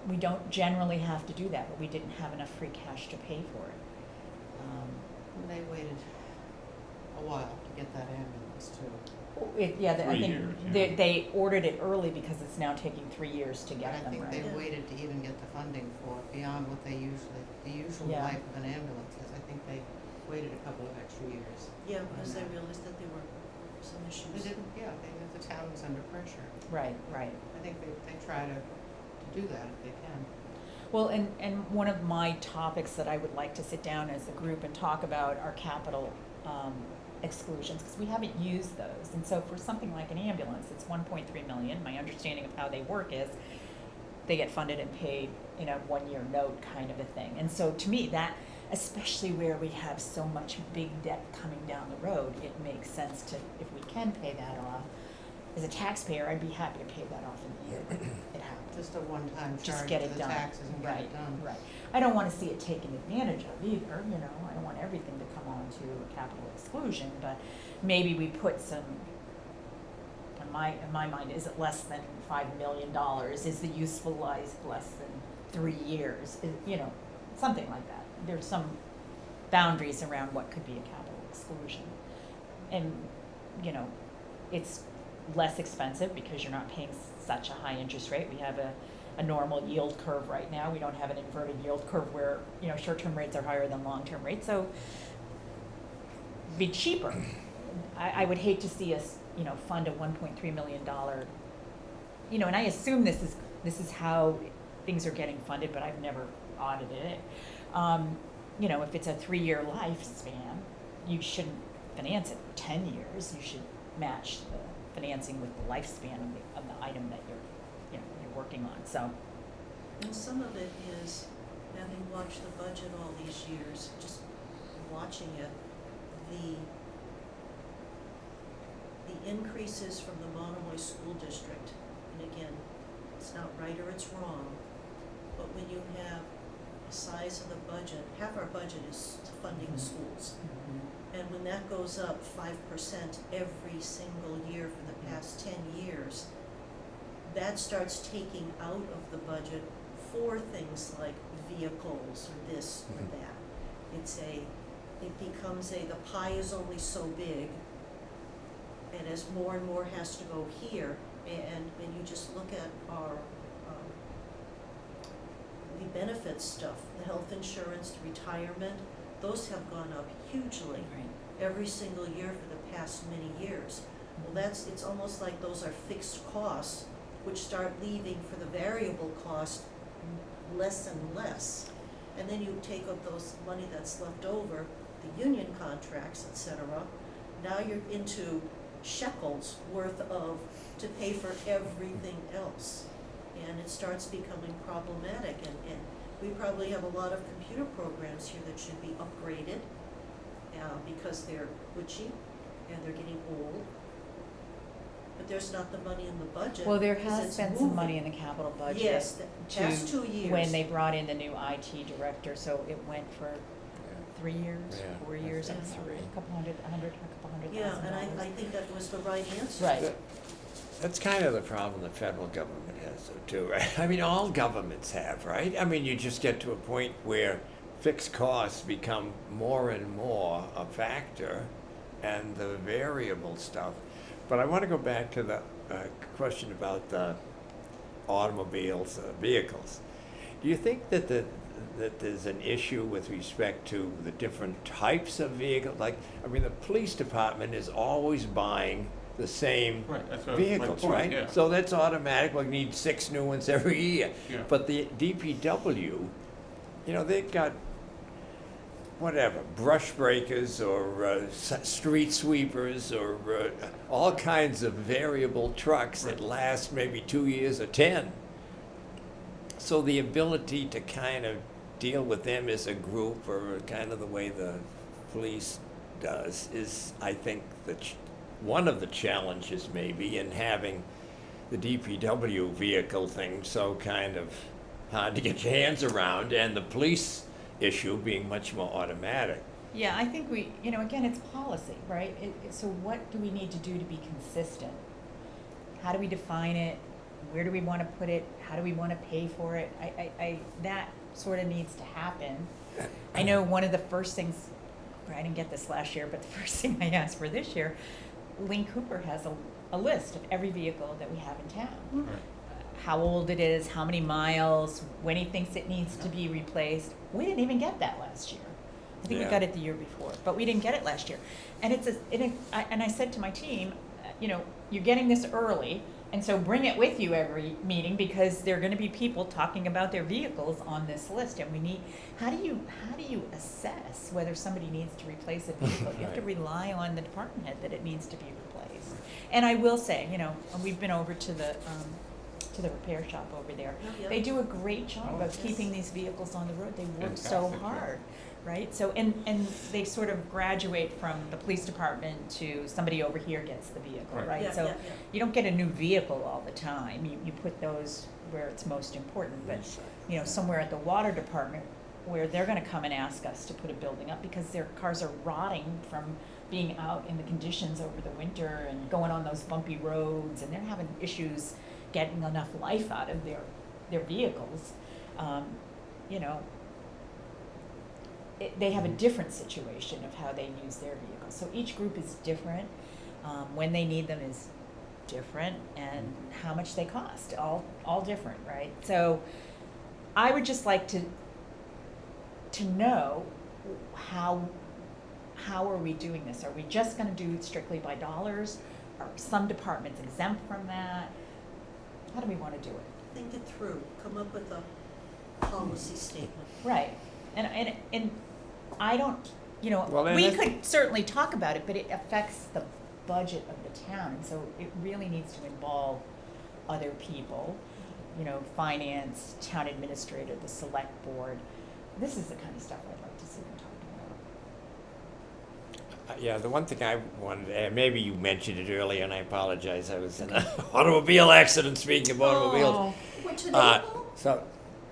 We don't generally have to do that, but we didn't have enough free cash to pay for it. And they waited a while to get that ambulance too. Yeah, I 3 think years, they, yeah. they ordered it early because it's now taking 3 years to But get I them, think right? they Yeah. waited to even get the funding for it beyond what they usually, the usual Yeah. life of an ambulance is. I think they waited a couple of extra years. Yeah, because they realized that there were some They issues. didn't, yeah, they knew the town was under pressure. Right, right. I think they try to do that if they can. Well, and one of my topics that I would like to sit down as a group and talk about are capital exclusions, because we haven't used those. And so for something like an ambulance, it's 1.3 million. My understanding of how they work is they get funded and paid in a 1-year note kind of a thing. And so to me, that, especially where we have so much big debt coming down the road, it makes sense to, if we can pay that off. As a taxpayer, I'd be happy to pay that off in the year it happens. Just a one-time Just charge get to it the done. taxes and get it done. Right. I don't wanna see it taken advantage of either, you know, I don't want everything to come on to a capital exclusion, but maybe we put some, in my mind, is it less than $5 million? Is the useful life less than 3 years? You know, something like that. There's some boundaries around what could be a capital exclusion. And, you know, it's less expensive because you're not paying such a high interest rate. We have a normal yield curve right now. We don't have an inverted yield curve where, you know, short-term rates are higher than long-term rates, so be cheaper. I would hate to see us, you know, fund a $1.3 million, you know, and I assume this is how things are getting funded, but I've never audited it. You know, if it's a 3-year lifespan, you shouldn't finance it for 10 years. You should match the financing with the lifespan of the item that you're working on, so. And some of it is, having watched the budget all these years, just watching it, the increases from the Monomoy School District, and again, it's not right or it's wrong, but when you have the size of the budget, half our budget is funding the schools. And when that goes up 5% every single year for the past 10 years, that starts taking out of the budget for things like vehicles or this or that. It becomes the pie is only so big, and as more and more has to go here, and you just look at our, the benefit benefit stuff, the health insurance, the retirement, those have gone up hugely every single year for the past many years. Well, it's almost like those are fixed costs, which start leaving for the variable cost less and less. And then you take up those money that's left over, the union contracts, et cetera. Now you're into shekels worth of, to pay for everything else. And it starts becoming problematic, and we probably have a lot of computer programs here that should be upgraded, because they're glitchy and they're getting old. But there's not the money in the budget. Well, there because has it's been some moving. money in the capital budget. Yes, the past 2 years. When they brought in the new IT director, so it went for 3 years, Yeah, 4 years, I and think a couple hundred thousand Yeah, and dollars. I think that was the right answer. Right. That's kind of the problem the federal government has though too, right? I mean, all governments have, right? I mean, you just get to a point where fixed costs become more and more a factor and the variable stuff. But I want to go back to the question about the automobiles, vehicles. Do you think that that there's an issue with respect to the different types of vehicles? Like, I mean, the police department is always buying the same Right, that's my vehicles, point, right? yeah. So that's automatic, we need 6 new ones every year. Yeah. But the DPW, you know, they've got whatever, brush breakers or street sweepers or all kinds of variable trucks that last maybe 2 years or 10. So the ability to kind of deal with them as a group, or kind of the way the police does, is, I think, one of the challenges maybe in having the DPW vehicle thing so kind of hard to get your hands around, and the police issue being much more automatic. Yeah, I think again, it's policy, right? So what do we need to do to be consistent? How do we define it? Where do we want to put it? How do we want to pay for it? That sort of needs to happen. I know one of the first things, I didn't get this last year, but the first thing I asked for this year, Lynn Cooper has a list of every vehicle that we have in town. Mhm. How old it is, how many miles, when he thinks it needs to be replaced. We didn't even get that last year. I think we Yeah. got it the year before, but we didn't get it last year. And and I said to my team, you're getting this early, and so bring it with you every meeting, because there are going to be people talking about their vehicles on this list, and we need. How do you assess whether somebody needs to replace a vehicle? You have to Right. rely on the department head that it needs to be replaced. And I will say, we've been over to the repair shop over there. Oh, yeah. They do a great job Oh, of yes. keeping these vehicles on the road. They work so Fantastic, yeah. hard, right? So, and they sort of graduate from the police department to somebody over here gets the vehicle, Right. right? Yeah, So yeah, you don't get a new vehicle all the time. You put those where it's most important. But, somewhere at the water department where they're gonna come and ask us to put a building up because their cars are rotting from being out in the conditions over the winter and going on those bumpy roads, and they're having issues getting enough life out of their vehicles. They have a different situation of how they use their vehicles. So each group is different. When they need them is different, and how much they cost, all different, right? So I would just like to know how are we doing this? Are we just gonna do it strictly by dollars? Are some departments exempt from that? How do we wanna do it? Think it through, come up with a policy statement. Right, and I don't, Well, and we it- could certainly talk about it, but it affects the budget of the town, and so it really needs to involve other people, finance, town administrator, the select board. This is the kind of stuff I'd like to see them talking about. Yeah, the one thing I wanted to add, maybe you mentioned it earlier, and I apologize, I was in an automobile accident, speaking of automobiles. What, today, Paul? So,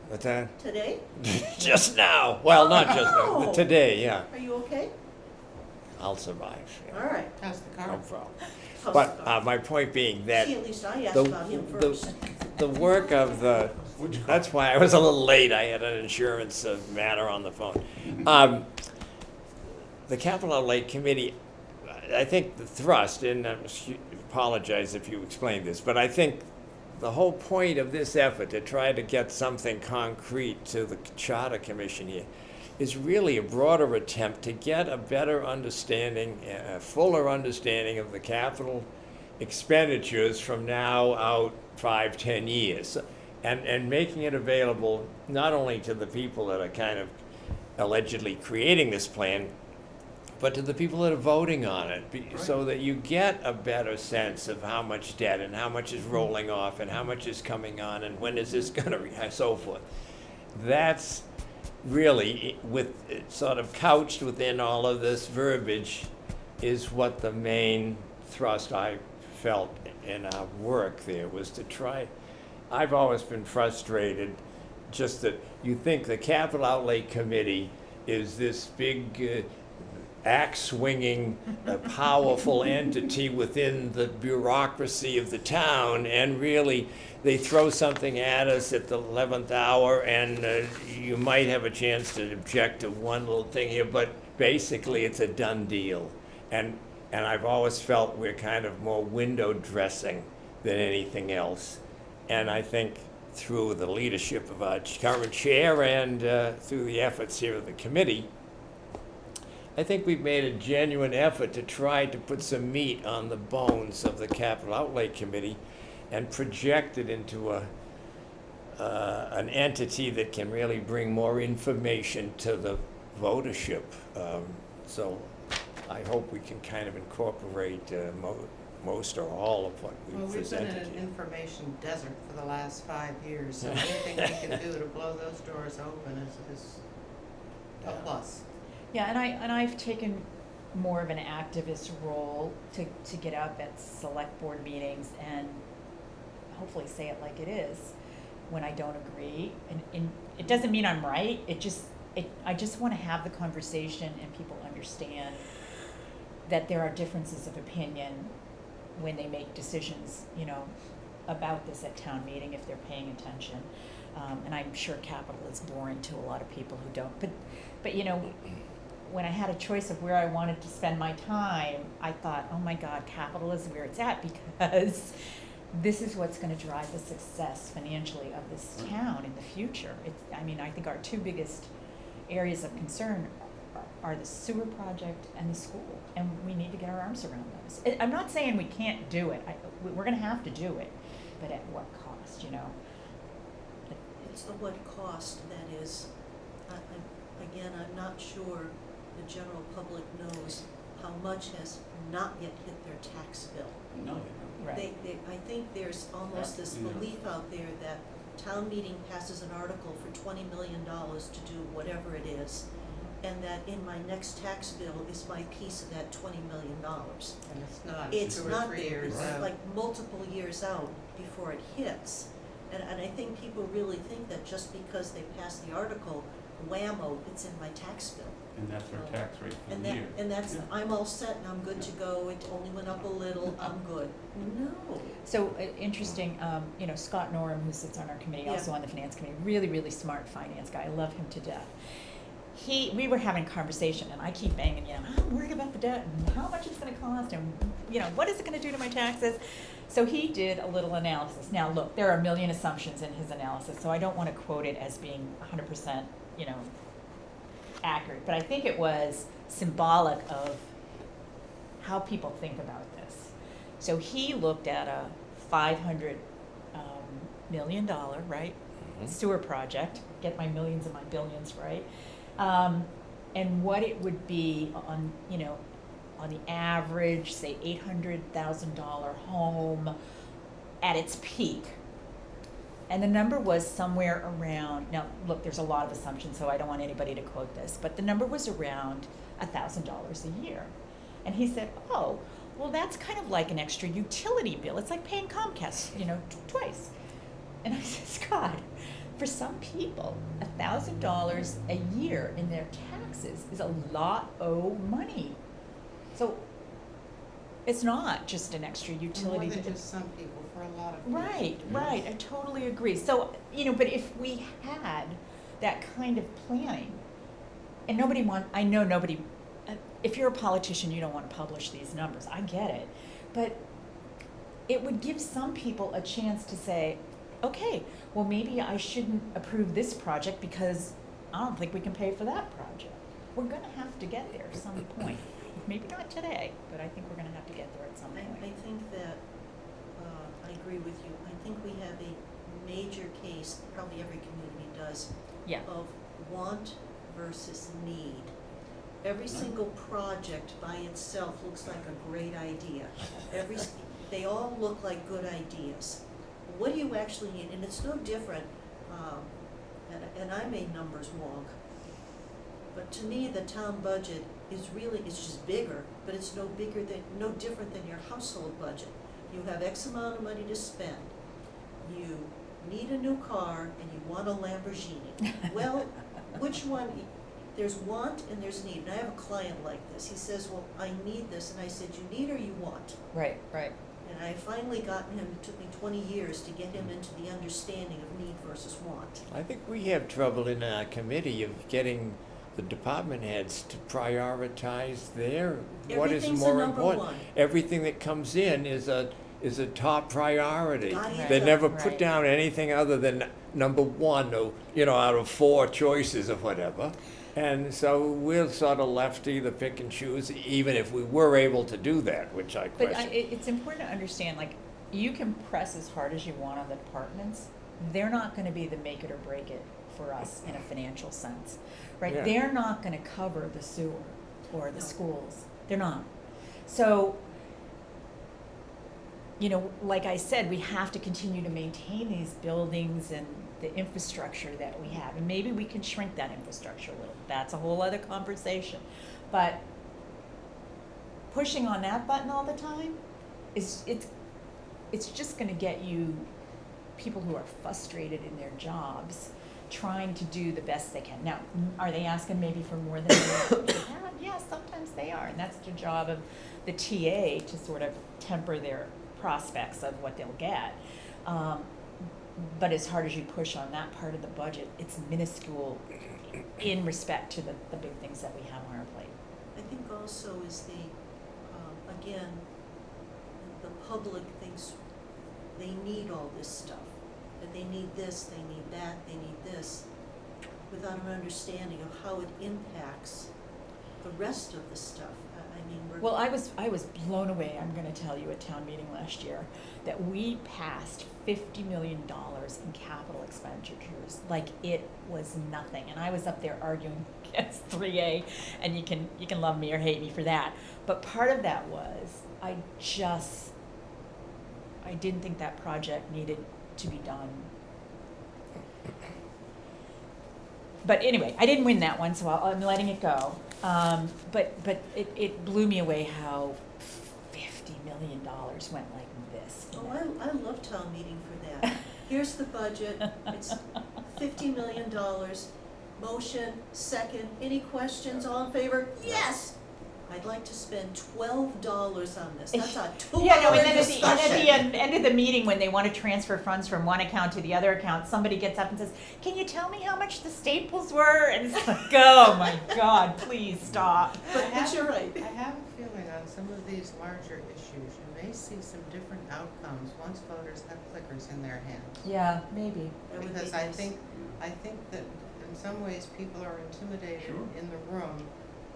what's that? Today? Just now. Well, not just now, Oh. but today, yeah. Are you okay? I'll survive. Yeah. All right. How's the car? No problem. How's But the car? my point being that See, at least I asked the, about him first. the work of the, that's why I was a little late, I had an insurance matter on the phone. The Capital Outlay Committee, I think the thrust, and I apologize if you explained this, but I think the whole point of this effort to try to get something concrete to the Charter Commission here is really a broader attempt to get a better understanding, a fuller understanding of the capital expenditures from now out 5-10 years, and making it available not only to the people that are kind of allegedly creating this plan, but to the people that are voting on it, so that you get a better sense of how much debt and how much is rolling off and how much is coming on and when is this going to, so forth. That's really, with sort of couched within all of this verbiage, is what the main thrust I felt in our work there was to try. I've always been frustrated just that you think the Capital Outlay Committee is this big axe-swinging, powerful entity within the bureaucracy of the town, and really they throw something at us at the 11th hour, and you might have a chance to object to one little thing here, but basically it's a done deal. And I've always felt we're kind of more window dressing than anything else. And I think through the leadership of our current chair and through the efforts here of the committee, I think we've made a genuine effort to try to put some meat on the bones of the Capital Outlay Committee and project it into an entity that can really bring more information to the votership. So I hope we can kind of incorporate most or all of what we've Well, we've been in presented an here. information desert for the last 5 years, so anything we can do to blow those doors open is a plus. Yeah, and I've taken more of an activist role to get up at select board meetings and hopefully say it like it is when I don't agree. And it doesn't mean I'm right, I just want to have the conversation and people understand that there are differences of opinion when they make decisions, about this at town meeting if they're paying attention. And I'm sure capital is boring to a lot of people who don't. But when I had a choice of where I wanted to spend my time, I thought, oh my God, capital is where it's at, because this is what's going to drive the success financially of this town in the future. I think our two biggest areas of concern are the sewer project and the school, and we need to get our arms around those. I'm not saying we can't do it. We're going to have to do it, but at what cost, It's the what cost that is. Again, I'm not sure the general public knows how much has not yet hit their tax bill. No, Right. I think there's almost this Yeah. belief out there that town meeting passes an article for $20 million to do whatever it is, and that in my next tax bill is my piece of that $20 million. And it's not It's 2 or not 3 there. years It's out. like multiple years out before it hits. And I think people really think that just because they pass the article, whammo, it's in my tax bill. and that's our tax rate for And the that, year. and that's, Yeah. I'm all set and I'm good to go, it only went up a little, I'm good. No. So interesting, Scott Norum, who sits on our committee, also Yeah. on the finance committee, really, really smart finance guy. I love him to death. We were having a conversation, and I keep banging, I'm worried about the debt and how much it's going to cost, and what is it going to do to my taxes? So he did a little analysis. Now, look, there are a million assumptions in his analysis, so I don't want to quote it as being 100%, accurate, but I think it was symbolic of how people think about this. So he looked at a $500 million, right, sewer project, get my millions and my billions right, and what it would be on the average, say $800,000 home at its peak. And the number was somewhere around, now look, there's a lot of assumptions, so I don't want anybody to quote this, but the number was around $1,000 a year. And he said, oh, well, that's kind of like an extra utility bill. It's like paying Comcast, twice. And I said, Scott, for some people, $1,000 a year in their taxes is a lot of money. So it's not just an extra utility. More than just some people, for a lot of people. Right, I totally agree. So, but if we had that kind of planning, and I know nobody, if you're a politician, you don't want to publish these numbers, I get it. But it would give some people a chance to say, okay, well, maybe I shouldn't approve this project because I don't think we can pay for that project. We're gonna have to get there at some point. Maybe not today, but I think we're gonna have to get there at some I point. think that, I agree with you. I think we have a major case, probably every community does, Yeah, of want versus need. Every single project by itself looks like a great idea. They all look like good ideas. What do you actually need? And it's no different, and I made numbers wonk, but to me, the town budget is really, it's just bigger, but it's no different than your household budget. You have X amount of money to spend. You need a new car and you want a Lamborghini. Well, which one? There's want and there's need. And I have a client like this. He says, well, I need this. And I said, you need or you want? right, right. And I finally gotten him, it took me 20 years to get him into the understanding of need versus want. I think we have trouble in our committee of getting the department heads to prioritize their, what is Everything's a more number important. one. Everything that comes in is a top priority. Right. They never put Right. down anything other than number one, or, out of 4 choices or whatever. And so we're sort of left to either pick and choose, even if we were able to do that, which I But question. it's important to understand, like, you can press as hard as you want on the departments. They're not gonna be the make it or break it for us in a financial sense, right? Yeah. They're not gonna cover the sewer or the No. schools. They're not. So, like I said, we have to continue to maintain these buildings and the infrastructure that we have. And maybe we can shrink that infrastructure a little. That's a whole other conversation. But pushing on that button all the time it's just gonna get you people who are frustrated in their jobs trying to do the best they can. Now, are they asking maybe for more than they have? Yeah, sometimes they are, and that's the job of the TA to sort of temper their prospects of what they'll get. But as hard as you push on that part of the budget, it's minuscule in respect to the big things that we have on our plate. I think also is again, the public thinks they need all this stuff. That they need this, they need that, they need this, without an understanding of how it impacts the rest of the stuff. I mean, we're. Well, I was blown away, I'm gonna tell you, at town meeting last year, that we passed $50 million in capital expenditures, like it was nothing. And I was up there arguing against 3A, and you can love me or hate me for that. But part of that was, I didn't think that project needed to be done. But anyway, I didn't win that one, so I'm letting it go. But it blew me away how $50 million went like this. Oh, I love town meeting for that. Here's the budget, it's $50 million, motion, second, any questions, all in favor? Yes! I'd like to spend $12 on this, that's a 2-hour Yeah, no, and then discussion. at the end of the meeting, when they want to transfer funds from one account to the other account, somebody gets up and says, can you tell me how much the staples were? And it's like, oh my God, please stop. But you're right. I have a feeling on some of these larger issues, you may see some different outcomes once voters have clickers in their hands. Yeah, maybe. That would be Because nice. I think that in some ways people are intimidated Sure. in the room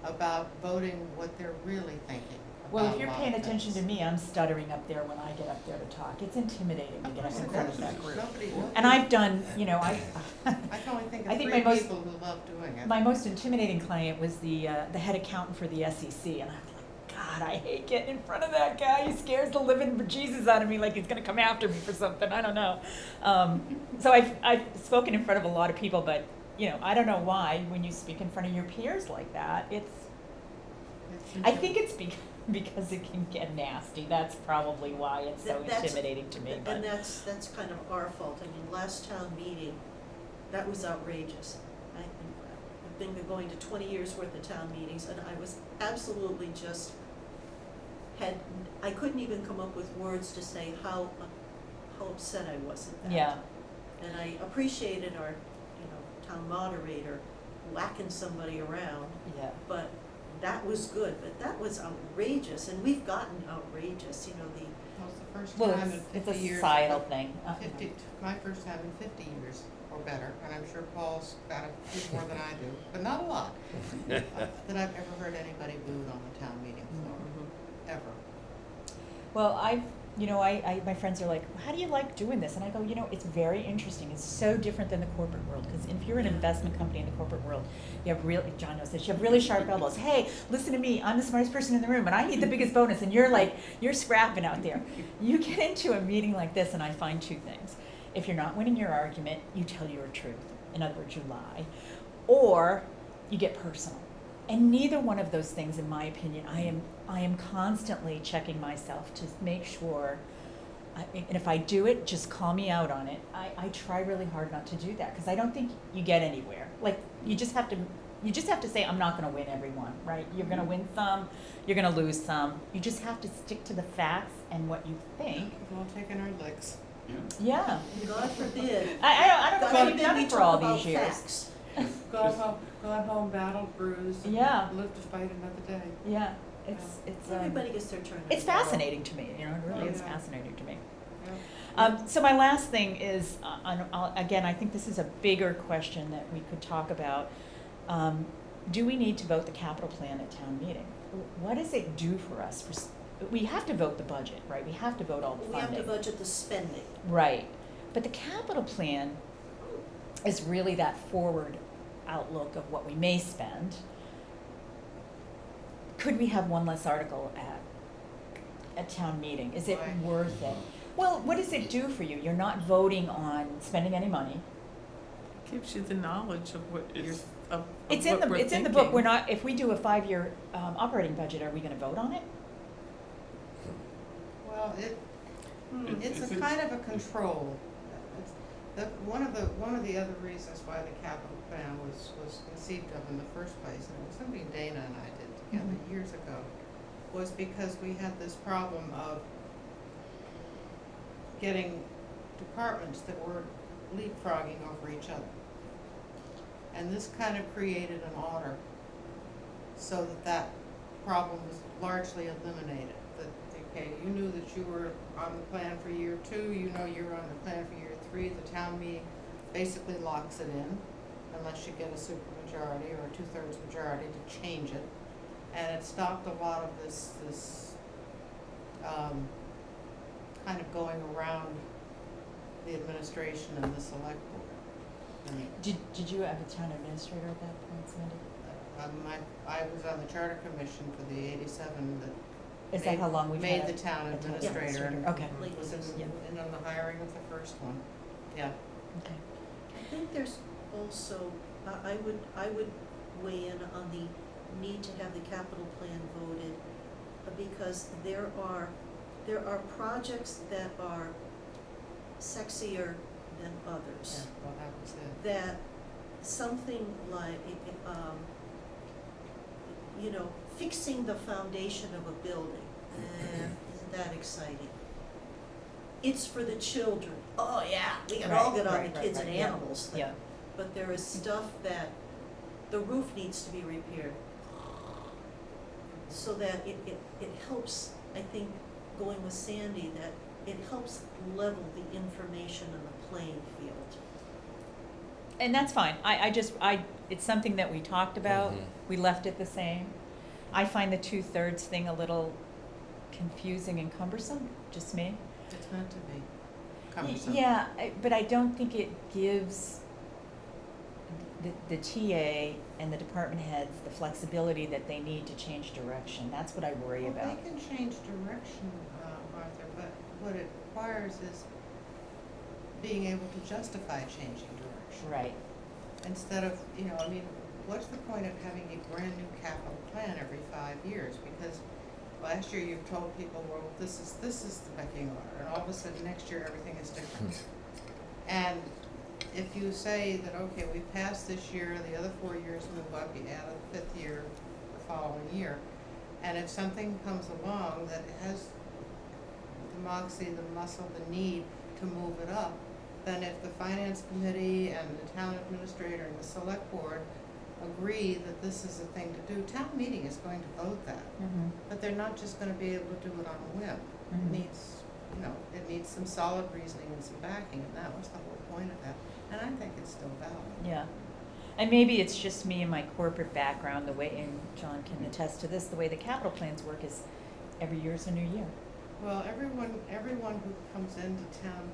about voting what they're really thinking. Well, about if you're a lot paying of attention to things. me, I'm stuttering up there when I get up there to talk. It's intimidating to Of get up course in it front of is. that group. Nobody. And I've done, I can only think I of think 3 my most- people who love doing it. my most intimidating client was the head accountant for the SEC, and I'm like, God, I hate getting in front of that guy. He scares the living bejesus out of me, like he's gonna come after me for something. I don't know. So I've spoken in front of a lot of people, but I don't know why when you speak in front of your peers like that, I think it's because it can get nasty. That's probably why it's so That's- intimidating to me. And But that's kind of our fault. I mean, last town meeting, that was outrageous. I've been going to 20 years worth of town meetings, and I was absolutely just I couldn't even come up with words to say how upset I was at that. yeah, And I appreciated our, town moderator whacking somebody around, yeah. but that was good, but that was outrageous, and we've gotten outrageous, Well, it's the first Well, time in it's 50 a years. societal thing. 50, my first time in 50 years or better, and I'm sure Paul's got a few more than I do, but not a lot, that I've ever heard anybody booed on the town meeting floor, ever. Well, my friends are like, how do you like doing this? And I go, it's very interesting. It's so different than the corporate world. Because if you're an investment company in the corporate world, you have John knows this, you have really sharp elbows. Hey, listen to me, I'm the smartest person in the room and I need the biggest bonus. And you're scrapping out there. You get into a meeting like this and I find two things. If you're not winning your argument, you tell your truth. In other words, you lie. Or you get personal. And neither one of those things, in my opinion, I am constantly checking myself to make sure, and if I do it, just call me out on it. I try really hard not to do that because I don't think you get anywhere. Like you just have to say, I'm not going to win everyone, right? You're going to win some, you're going to lose some. You just have to stick to the facts and what you think. We've all taken our licks. Yeah. God forbid. I don't know God what you've forbid done we it for talk all about these years. facts. Gone home, battled, bruised, and Yeah. lived to fight another day. Yeah. It's Everybody gets their turn. it's fascinating to me, it really Oh, is yeah. fascinating to me. Yeah. So my last thing is, again, I think this is a bigger question that we could talk about. Do we need to vote the capital plan at town meeting? What does it do for us? We have to vote the budget, right? We have to vote all the We have funding. to budget the spending. Right. But the capital plan is really that forward outlook of what we may spend. Could we have one less article at town meeting? Is it Why? worth it? Well, what does it do for you? You're not voting on spending any money. Gives you the knowledge of what is, of It's what in the we're it's in the book. thinking. We're not. If we do a 5-year operating budget, are we going to vote on it? Well, it's It's a a- kind of a control. One of the other reasons why the capital plan was conceived of in the first place, and it was something Dana and I did together Mhm. years ago, was because we had this problem of getting departments that were leapfrogging over each other. And this kind of created an order so that problem was largely eliminated. That, okay, you knew that you were on the plan for year 2, you know you're on the plan for year 3, the town meeting basically locks it in unless you get a supermajority or a 2/3 majority to change it. And it stopped a lot of this kind of going around the administration and the select board. And, Did you have a town administrator at that point, Sandy? I was on the Charter Commission for the 87 that Is that how long we've made had the town a town administrator and Okay. was in, Yeah. and on the hiring of the first one. Yeah. Okay. I think there's also, I would weigh in on the need to have the capital plan voted, because there are projects that are sexier than others. Yeah, well, that was it. That something like, fixing the foundation of a building, isn't that exciting? It's for the children. Oh, yeah, we can all get on the kids and yeah. animals thing. Yeah. But there is stuff that, the roof needs to be repaired. So that it helps, I think, going with Sandy, that it helps level the information on the playing field. And that's fine. It's something that we talked about. Mhm. We left it the same. I find the 2/3 thing a little confusing and cumbersome, just me. It's meant to be cumbersome. Yeah, but I don't think it gives the TA and the department heads the flexibility that they need to change direction. That's what I worry Well, about. they can change direction, Martha, but what it requires is being able to justify changing direction. Right. Instead of, what's the point of having a brand new capital plan every 5 years? Because last year you've told people, well, this is the pecking order, and all of a sudden next year everything is different. And if you say that, okay, we passed this year, the other 4 years move up, you add a 5th year the following year, and if something comes along that has the moxie, the muscle, the need to move it up, then if the finance committee and the town administrator and the select board agree that this is a thing to do, town meeting is going to vote that. Mm-hmm. But they're not just gonna be able to do it on a whim. Mhm. It needs it needs some solid reasoning and some backing, and that was the whole point of that, and I think it's still valid. Yeah. And maybe it's just me and my corporate background, the way, and John can attest to this, the way the capital plans work is every year's a new year. Well, everyone who comes into town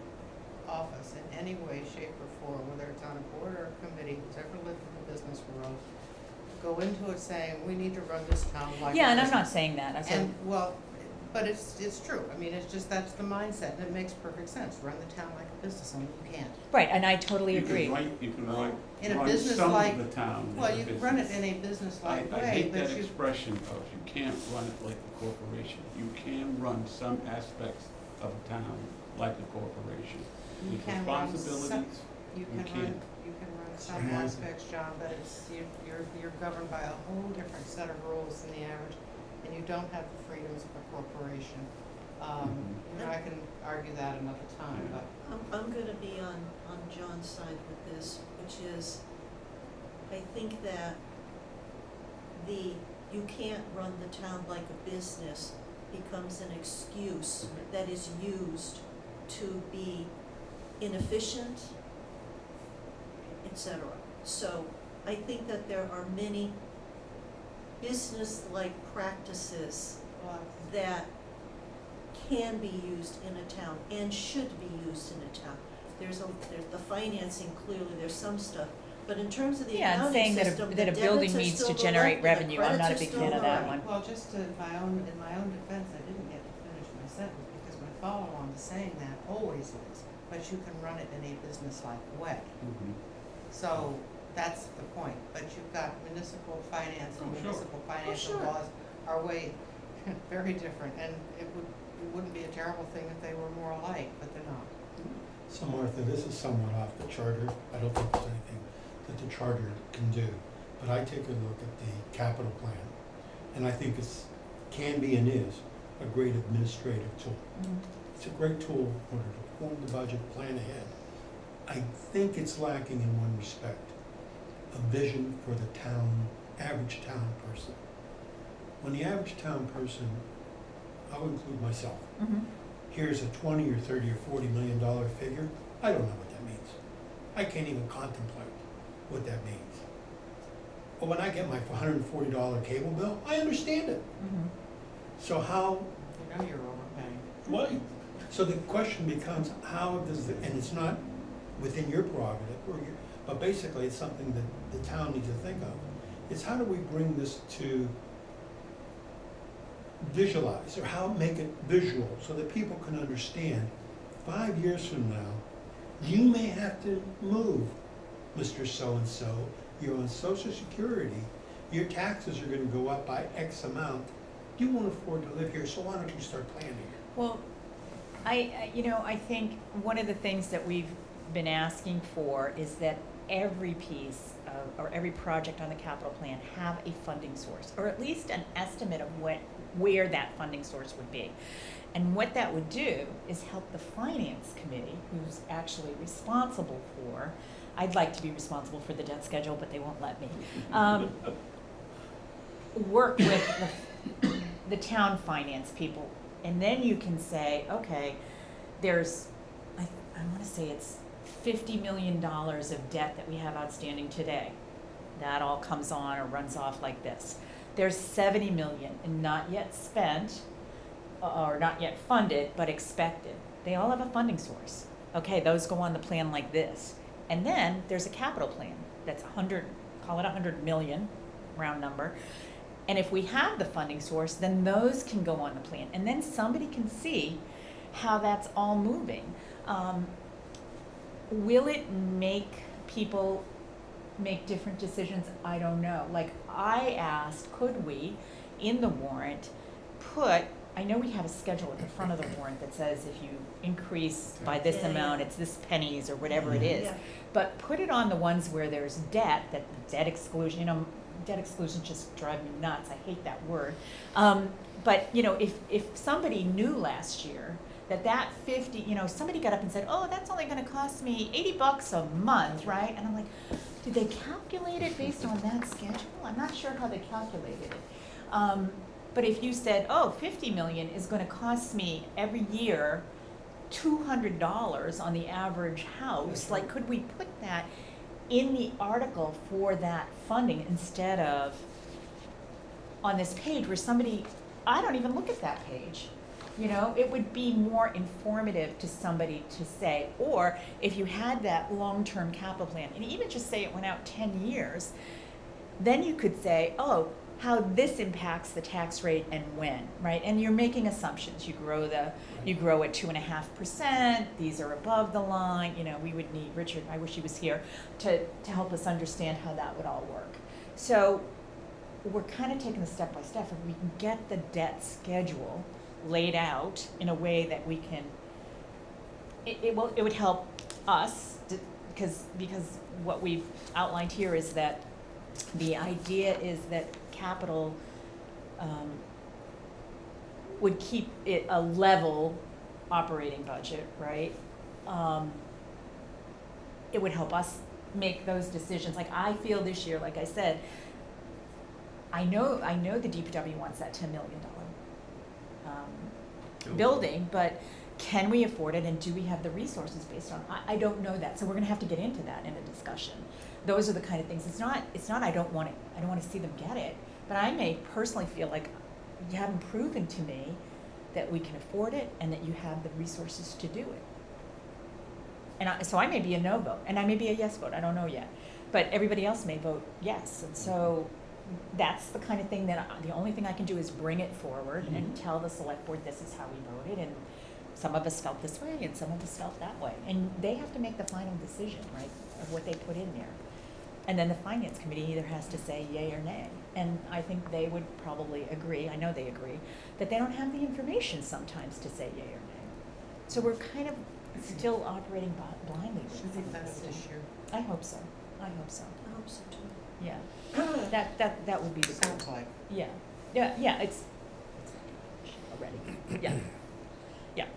office in any way, shape, or form, whether it's on a board or a committee, who's ever lived in the business world, go into it saying, we need to run this town like a Yeah, and I'm business. not saying that, I said, And, well, but it's true, I mean, it's just, that's the mindset, and it makes perfect sense, run the town like a business, and you can't. right, and I totally agree. You can write, In a run business some like- of the town. in Well, a you can run it business. in a business-like I way, hate but that you, expression of you can't run it like a corporation. You can run some aspects of a town like a corporation. you With can run some, responsibilities, you you can run, can't. you can run some Yeah. aspects, John, but it's, you're governed by a whole different set of rules than the average, and you don't have the freedoms of a corporation. I can argue that another time, Yeah. but I'm gonna be on John's side with this, which is, I think that you can't run the town like a business becomes an excuse that is used to be inefficient, etc. So I think that there are many business-like practices well, that can be used in a town and should be used in a town. There's the financing, clearly, there's some stuff, but in terms of the Yeah, and accounting saying that system, a the building debits are needs still to the generate left and the revenue, I'm not a credits big are fan still of the that right. one. well, just in my own defense, I didn't get to finish my sentence, because my follow-on to saying that always is, but you can run it in a business-like way. Mhm. So that's the point, but you've got municipal finance and Oh, sure. municipal financial sure. laws are way, very different, and it wouldn't be a terrible thing if they were more alike, but they're not. So Martha, this is somewhat off the charter. I don't think there's anything that the charter can do. But I take a look at the capital plan, and I think can be and is a great administrative tool. Mhm. It's a great tool in order to form the budget, plan ahead. I think it's lacking in one respect, a vision for the town, average town person. When the average town person, I'll include myself, Mhm. here's a 20 or 30 or $40 million figure, I don't know what that means. I can't even contemplate what that means. But when I get my $140 cable bill, I understand it. Mhm. So how, You know you're overpaying. what, so the question becomes, how does, and it's not within your prerogative, but basically it's something that the town needs to think of, is how do we bring this to visualize, or how make it visual so that people can understand 5 years from now, you may have to move, Mr. So-and-so, you're on Social Security, your taxes are gonna go up by X amount, you won't afford to live here, so why don't you start planning? Well, I think one of the things that we've been asking for is that every piece of, or every project on the capital plan have a funding source, or at least an estimate of where that funding source would be. And what that would do is help the finance committee, who's actually responsible for, I'd like to be responsible for the debt schedule, but they won't let me, work with the town finance people. And then you can say, okay, there's, I want to say it's $50 million of debt that we have outstanding today. That all comes on or runs off like this. There's 70 million and not yet spent, or not yet funded, but expected. They all have a funding source. Okay, those go on the plan like this. And then there's a capital plan that's 100, call it 100 million, round number. And if we have the funding source, then those can go on the plan. And then somebody can see how that's all moving. Will it make people make different decisions? I don't know. Like I asked, could we, in the warrant, I know we have a schedule at the front of the warrant that says if you increase by this Yeah, amount, yeah. it's this pennies or whatever it is. Yeah. But put it on the ones where there's debt, that the debt exclusion, debt exclusion just drive me nuts. I hate that word. But if somebody knew last year that 50, somebody got up and said, oh, that's only going to cost me $80 a month, right? And I'm like, did they calculate it based on that schedule? I'm not sure how they calculated it. But if you said, oh, 50 million is going to cost me every year $200 on the average house, like, could we put that in the article for that funding instead of on this page where somebody, I don't even look at that page. You know, it would be more informative to somebody to say, or if you had that long-term capital plan, and even just say it went out 10 years, then you could say, oh, how this impacts the tax rate and when, right? And you're making assumptions. You grow at 2.5%, these are above the line, you know, we would need Richard, I wish he was here, to help us understand how that would all work. So we're kind of taking it step by step. If we can get the debt schedule laid out in a way that we can, it would help us, because what we've outlined here is that the idea is that capital would keep it a level operating budget, right? It would help us make those decisions. Like, I feel this year, like I said, I know the DPW wants that $10 million building, but can we afford it, and do we have the resources based on? I don't know that, so we're gonna have to get into that in a discussion. Those are the kind of things. It's not I don't want to see them get it, but I may personally feel like you haven't proven to me that we can afford it and that you have the resources to do it. And so I may be a no vote, and I may be a yes vote. I don't know yet, but everybody else may vote yes, and so that's the kind of thing that the only thing I can do is bring it forward and tell the select board this is how we voted, and some of us felt this way and some of us felt that way, and they have to make the final decision, right, of what they put in there. And then the finance committee either has to say yay or nay, and I think they would probably agree, I know they agree, that they don't have the information sometimes to say yay or nay. So we're kind of still operating blindly with Should be some of better this this stuff. year. I hope so, I hope so, I hope so too. yeah. That would be the goal. Sounds like. Yeah, it's already, yeah, yeah.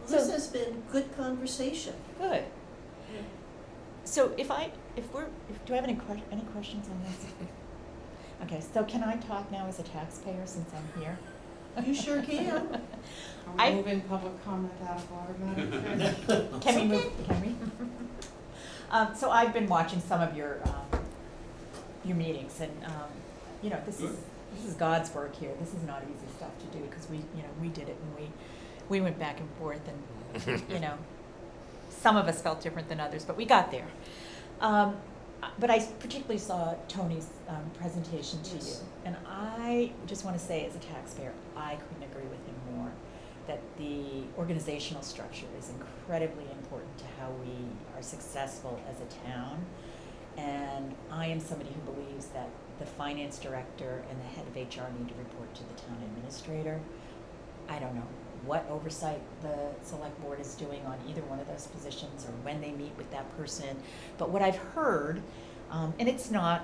Well, So- this has been good conversation. Good. So do I have any questions on this? Okay, so can I talk now as a taxpayer since I'm here? You sure can. Are I- we moving public comment out of order, Madam Chair? Can we move, can we? So I've been watching some of your meetings, and, you know, this is God's work here. This is not easy stuff to do, because we did it, and we went back and forth, and, you know, some of us felt different than others, but we got there. But I particularly saw Tony's presentation to you, Yes. and I just want to say, as a taxpayer, I couldn't agree with him more, that the organizational structure is incredibly important to how we are successful as a town. And I am somebody who believes that the finance director and the head of HR need to report to the town administrator. I don't know what oversight the select board is doing on either one of those positions, or when they meet with that person. But what I've heard, and it's not,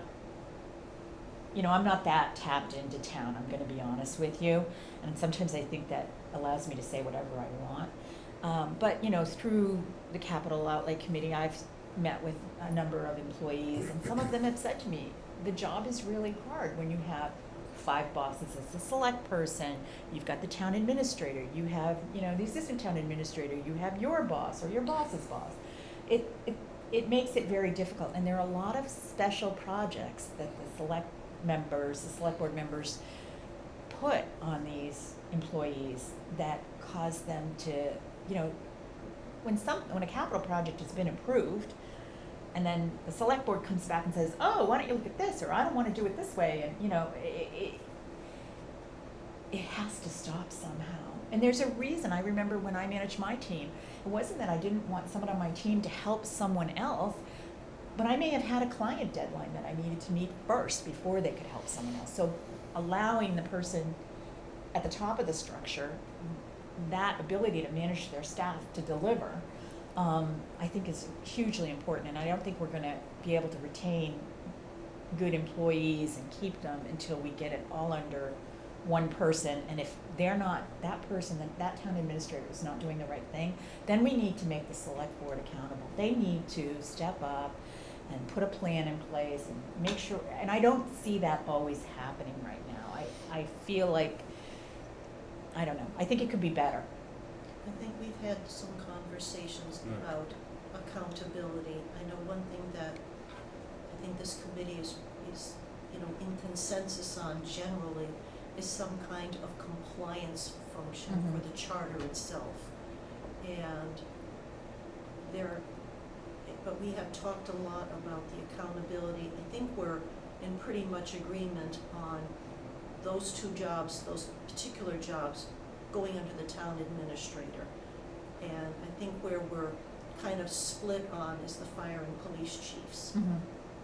you know, I'm not that tapped into town, I'm gonna be honest with you. And sometimes I think that allows me to say whatever I want. But, you know, through the Capital Outlay Committee, I've met with a number of employees, and some of them have said to me, the job is really hard when you have 5 bosses as a select person, you've got the town administrator, you have, you know, the assistant town administrator, you have your boss or your boss's boss. It makes it very difficult, and there are a lot of special projects that the select board members put on these employees that cause them to, you know, when a capital project has been approved, and then the select board comes back and says, oh, why don't you look at this, or I don't want to do it this way, and, you know, it has to stop somehow. And there's a reason. I remember when I managed my team, it wasn't that I didn't want someone on my team to help someone else, but I may have had a client deadline that I needed to meet first before they could help someone else. So allowing the person at the top of the structure that ability to manage their staff to deliver, I think is hugely important, and I don't think we're gonna be able to retain good employees and keep them until we get it all under one person. And if they're not, that person, that town administrator is not doing the right thing, then we need to make the select board accountable. They need to step up and put a plan in place and make sure, and I don't see that always happening right now. I feel like, I don't know, I think it could be better. I think we've had some conversations Right. about accountability. I know one thing that I think this committee is, you know, in consensus on generally is some kind of compliance function for Mhm. the charter itself. And there, but we have talked a lot about the accountability. I think we're in pretty much agreement on those two jobs, those particular jobs, going under the town administrator. And I think where we're kind of split on is the fire and police chiefs. Mhm.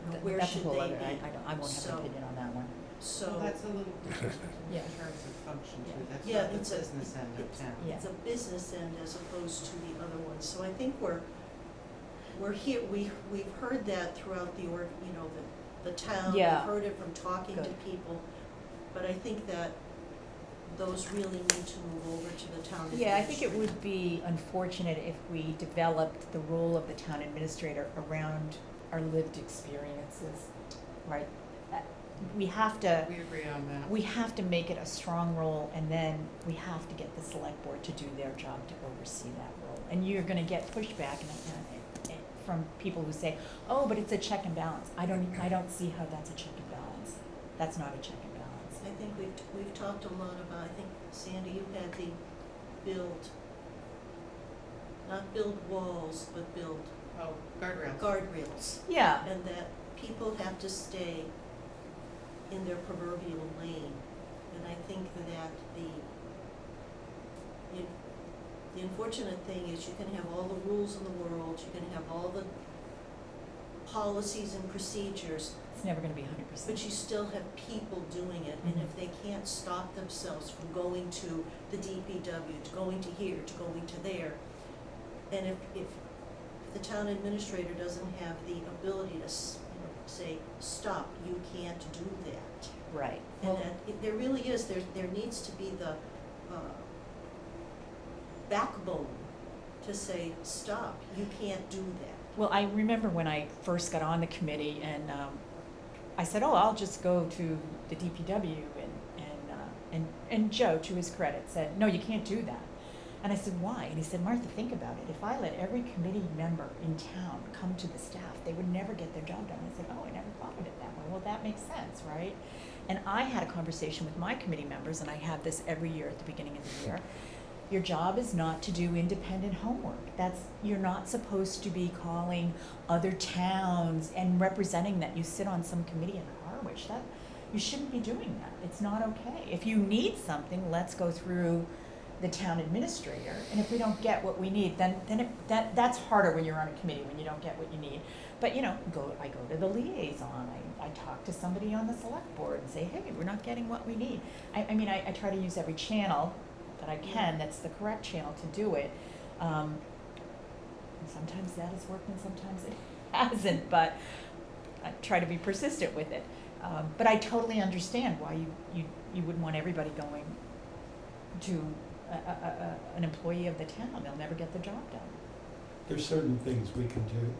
You know, where That's a should whole they other, be? I won't have So- an opinion on that one. So, Well, that's a little different Yeah. in terms of function too, Yeah. that's Yeah, not the it's a- business end of town. Yeah. it's a business end as opposed to the other ones. So I think we're here, we've heard that throughout the you know, the town. Yeah. We've heard it from talking to Good. people. But I think that those really need to move over to the town administrator. Yeah, I think it would be unfortunate if we developed the role of the town administrator around our lived experiences, right? We have to, We agree on that. we have to make it a strong role, and then we have to get the select board to do their job to oversee that role. And you're gonna get pushback from people who say, oh, but it's a check and balance. I don't see how that's a check and balance. That's not a check and balance. I think we've talked a lot about, I think, Sandy, you had the not build walls, but build Oh, guardrails. guardrails. Yeah, And that people have to stay in their proverbial lane. And I think that the unfortunate thing is you can have all the rules in the world, you can have all the policies and procedures, it's never gonna be 100%. but you still have people doing it. And Mhm. if they can't stop themselves from going to the DPW, to going to here, to going to there, and if the town administrator doesn't have the ability to say, stop, you can't do that. Right. And that, there really is, there needs to be the backbone to say, stop, you can't do that. Well, I remember when I first got on the committee, and I said, "Oh, I'll just go to the DPW," and Joe, to his credit, said, "No, you can't do that." And I said, "Why?" And he said, "Martha, think about it. If I let every committee member in town come to the staff, they would never get their job done." I said, "Oh, I never thought of it that way." Well, that makes sense, right? And I had a conversation with my committee members, and I have this every year at the beginning of the year. Your job is not to do independent homework. You're not supposed to be calling other towns and representing that you sit on some committee in Harwich. You shouldn't be doing that. It's not okay. If you need something, let's go through the town administrator. And if we don't get what we need, that's harder when you're on a committee, when you don't get what you need. But, I go to the liaison. I talk to somebody on the select board and say, hey, we're not getting what we need. I try to use every channel that I can, that's the correct channel to do it. And sometimes that has worked and sometimes it hasn't, but I try to be persistent with it. But I totally understand why you wouldn't want everybody going to an employee of the town. They'll never get the job done. There's certain things we can do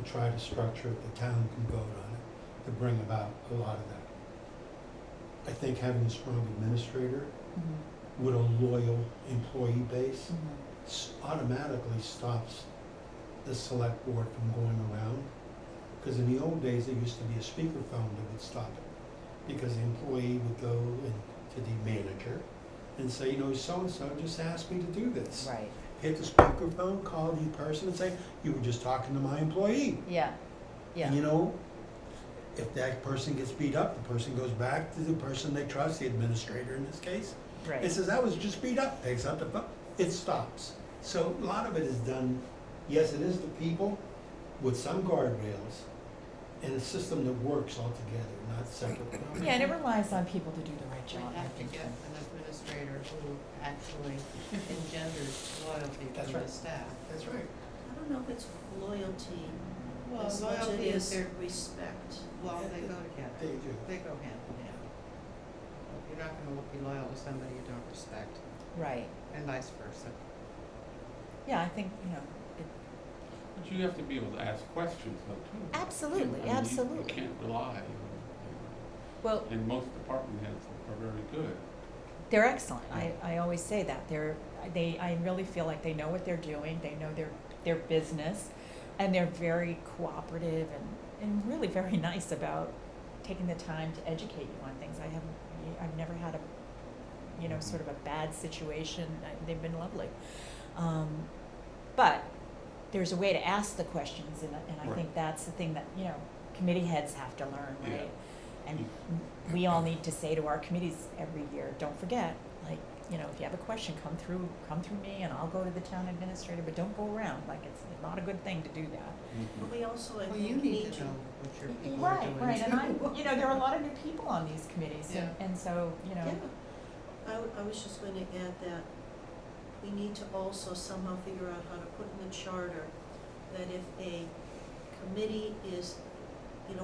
to try to structure it, the town can vote on it, to bring about a lot of that. I think having a strong administrator with a loyal employee base automatically stops the select board from going around. Because in the old days, there used to be a speakerphone that would stop it. Because the employee would go to the manager and say, so-and-so just asked me to do this. Right. Hit the speakerphone, call the person and say, you were just talking to my employee. Yeah. Yeah. And if that person gets beat up, the person goes back to the person they trust, the administrator in this case, Right. and says, I was just beat up, takes up the phone, it stops. So a lot of it is done, yes, it is the people with some guardrails and a system that works altogether, not separately. Yeah, and it relies on people to do the right job. We I have to think. get an administrator who actually engenders loyalty That's from the right. staff. That's right. I don't know if it's loyalty Well, as much as it loyalty is is their, respect. well, they go together. They do. They go hand in hand. You're not gonna be loyal to somebody you don't respect, Right. and vice versa. Yeah, I think, But you have to be able to ask questions though, too. absolutely, I mean, absolutely. You can't rely, Well, and most department heads are very good. They're excellent. I always say that. I really feel like they know what they're doing, they know their business, and they're very cooperative and really very nice about taking the time to educate you on things. I've never had sort of a bad situation. They've been lovely. But there's a way to ask the questions, and I Right. think that's the thing that, committee heads have to learn, right? Yeah. And we all need to say to our committees every year, don't forget, like, if you have a question, come through me and I'll go to the town administrator, but don't go around, like, it's not a good thing to do that. But we also, I Well, think, you need to know what your people are doing. Right, and too. there are a lot of new people on these committees, Yeah. and so, Yeah, I was just going to add that we need to also somehow figure out how to put in the charter that if a committee is,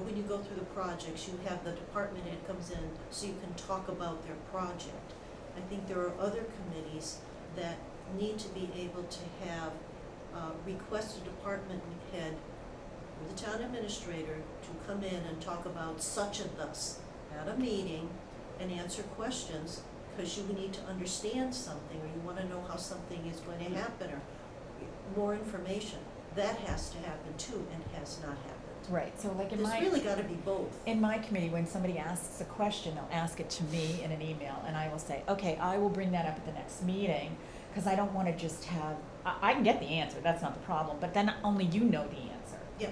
when you go through the projects, you have the department head comes in so you can talk about their project. I think there are other committees that need to be able to have, request a department head or the town administrator to come in and talk about such and thus at a meeting and answer questions, because you need to understand something, or you wanna know how something is going to happen, or more information. That has to happen too, and has not happened. right, so like There's really gotta be both. in my committee, when somebody asks a question, they'll ask it to me in an email, and I will say, okay, I will bring that up at the next meeting, because I don't wanna just have, I can get the answer, that's not the problem, but then only you know the answer. Yeah.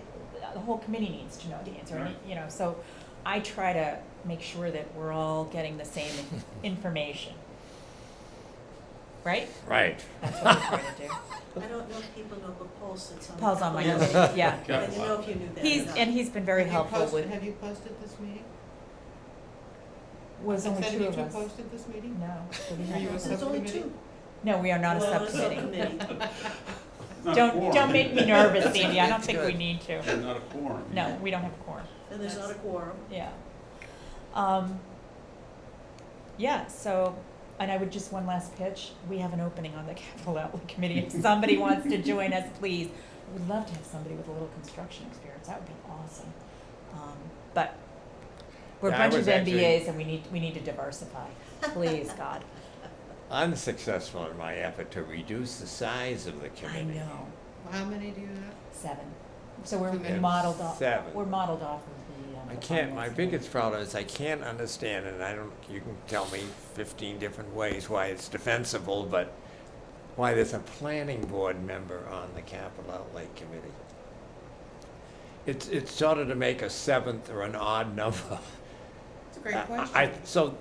The whole committee needs to know the answer, Right. and, so I try to make sure that we're all getting the same information. Right? Right. That's what we're trying to do. I don't know if people know, but Paul sits on. Paul's on my the committee, yeah. I didn't know if you knew that or not. He's been very helpful with, Have you posted this meeting? was I only said, two have of you us. posted this meeting? No. Are you a There's only subcommittee? two. No, we are not a Well, subcommittee. Not a Don't quorum. make me nervous, Sandy, I don't It's think we good. need to. They're not a quorum. No, we don't have a quorum, And there's not a quorum. yeah. Yeah, so, and I would just, one last pitch, we have an opening on the capital outlay committee, if somebody wants to join us, please. We'd love to have somebody with a little construction experience, that would be awesome. But we're a Yeah, I bunch of was actually- MBAs and we need to diversify, please, God. Unsuccessful in my effort to reduce the size of the I committee. know, How many do you have? 7. So we're Okay. modeled off, 7. we're modeled off of the. I the can't, my finance committee. biggest problem is I can't understand, and you can tell me 15 different ways why it's defensible, but why there's a planning board member on the capital outlay committee. It's sort of to make a 7th or an odd number. It's a great question.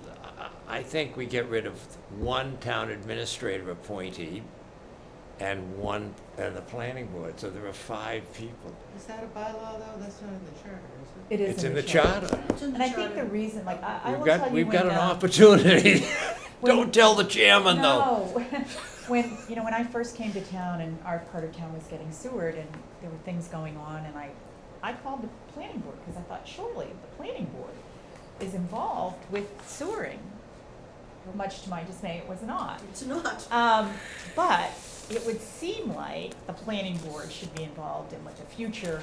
I think we get rid of one town administrator appointee and the planning board, so there are 5 people. Is that a bylaw though? That's not in the charter, is it? It is It's in the charter. It's in the And I think the charter. reason, like, I will We've tell got, you we've got when, an opportunity. when- Don't tell the chairman, though. No, when, when I first came to town and our part of town was getting sewered and there were things going on, and I called the planning board, because I thought surely the planning board is involved with sewering. Much to my dismay, it was not. It's not. But it would seem like the planning board should be involved in like the future,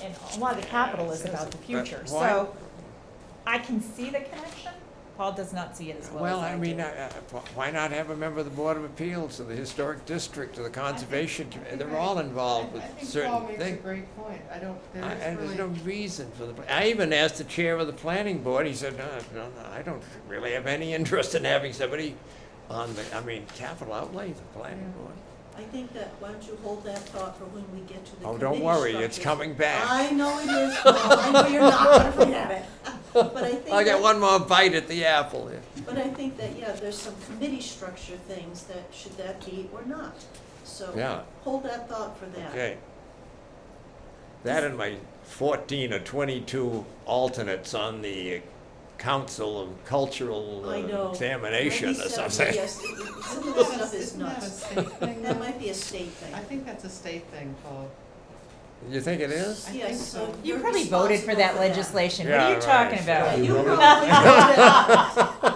and a lot of the capital is about the future, But why- so I can see the connection. Paul does not see it as well Well, as I I mean, do. why not have a member of the Board of Appeals, or the Historic District, or the Conservation Committee? They're all involved with I think Paul certain makes a things. great point. And there's no reason for I even asked the chair of the planning board, he said, no, I don't really have any interest in having somebody on capital outlay, the planning board. I think that, why don't you hold that thought for when we get to the Oh, committee don't worry, it's structures. coming back. I know it is, Paul. I know you're not gonna forget it. But I think I'll get that- one more bite at the apple. But I think that, yeah, there's some committee structure things that, should that be or not? So, Yeah. hold that thought for that. Okay. That and my 14 or 22 alternates on the Council of Cultural I know. Examination or 97, something. Yes, some of this stuff is Isn't that a nuts. state thing? That though? might be a state thing. I think that's a state thing, Paul. You think it is? I Yes, think so so. You you're probably voted for responsible that legislation, what Yeah, are you right, talking so- Yeah, about? you You probably voted.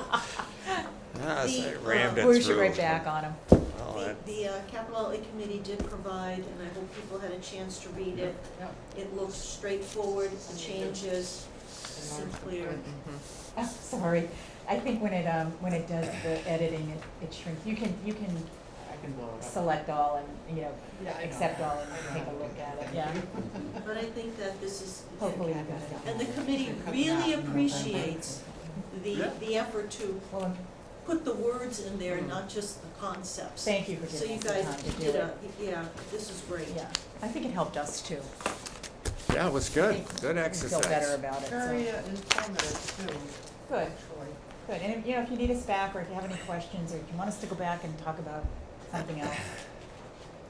Ah, so The, I rammed it Where's through. your right back on him? Oh, that- The capital outlay committee did provide, and I hope people had a chance to read it. Yep. It looks straightforward, the changes, Sinclair. Oh, sorry. I think when it does the editing, it shrinks. You can I can blow it up. select all and, you know, Yeah, I know. accept all I and know take how a to look do at that. it, yeah. But I think that this is, Hopefully we got it. and the committee really appreciates the effort to Well, put the words in there, not just the concepts. thank you for So giving you us the guys time to do did it. yeah, this is great. Yeah, I think it helped us too. Yeah, it was good, good We exercise. feel better about it, so. Very informative too, Good, actually. good. And if, you know, if you need us back, or if you have any questions, or if you want us to go back and talk about something else.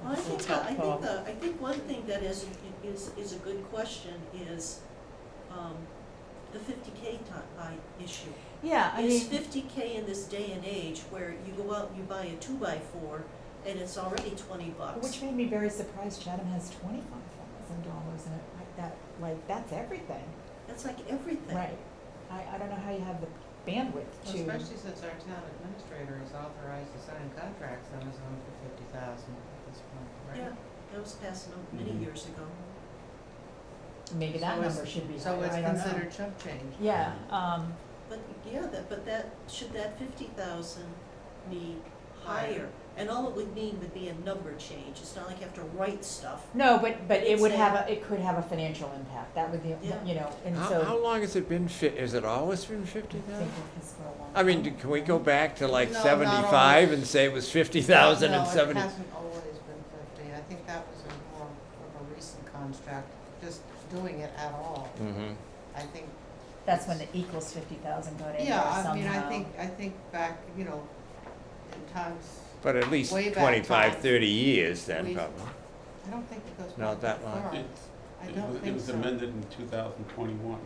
Well, I we'll think, tell Paul. I think one thing that is a good question is, the 50K issue. Yeah, I Is mean, 50K in this day and age where you go out and you buy a 2x4 and it's already $20? which made me very surprised Chatham has $25,000 in it, that's everything. That's like everything. Right. I don't know how you have the bandwidth to. Especially since our town administrator is authorized to sign contracts on his own for 50,000 at this point, right? Yeah, that was passed many Mhm. years ago. Maybe that So it's- number should be So higher, it's I don't know. considered chump change. Yeah, But yeah, should that 50,000 be higher? And all it would mean would be a number change. It's not like you have to write stuff. no, but it It's would a- have it could have a financial impact, that would be, Yeah. you know, and How so. long has it been, has it always been I 50,000? think it has for a long I mean, time. can we go back to like No, not 75 always. and say it was 50,000 and No, 70? it hasn't always been 50. I think that was a more of a recent construct, just doing it at all. Mhm. I think. That's when the equals 50,000 got in there Yeah, somehow. I mean, I think back, you know, in times, But at least Way back 25, times. 30 years then, We- probably. I don't think it goes back Not that long. far. It's- I It don't was- It think was so. amended in 2021.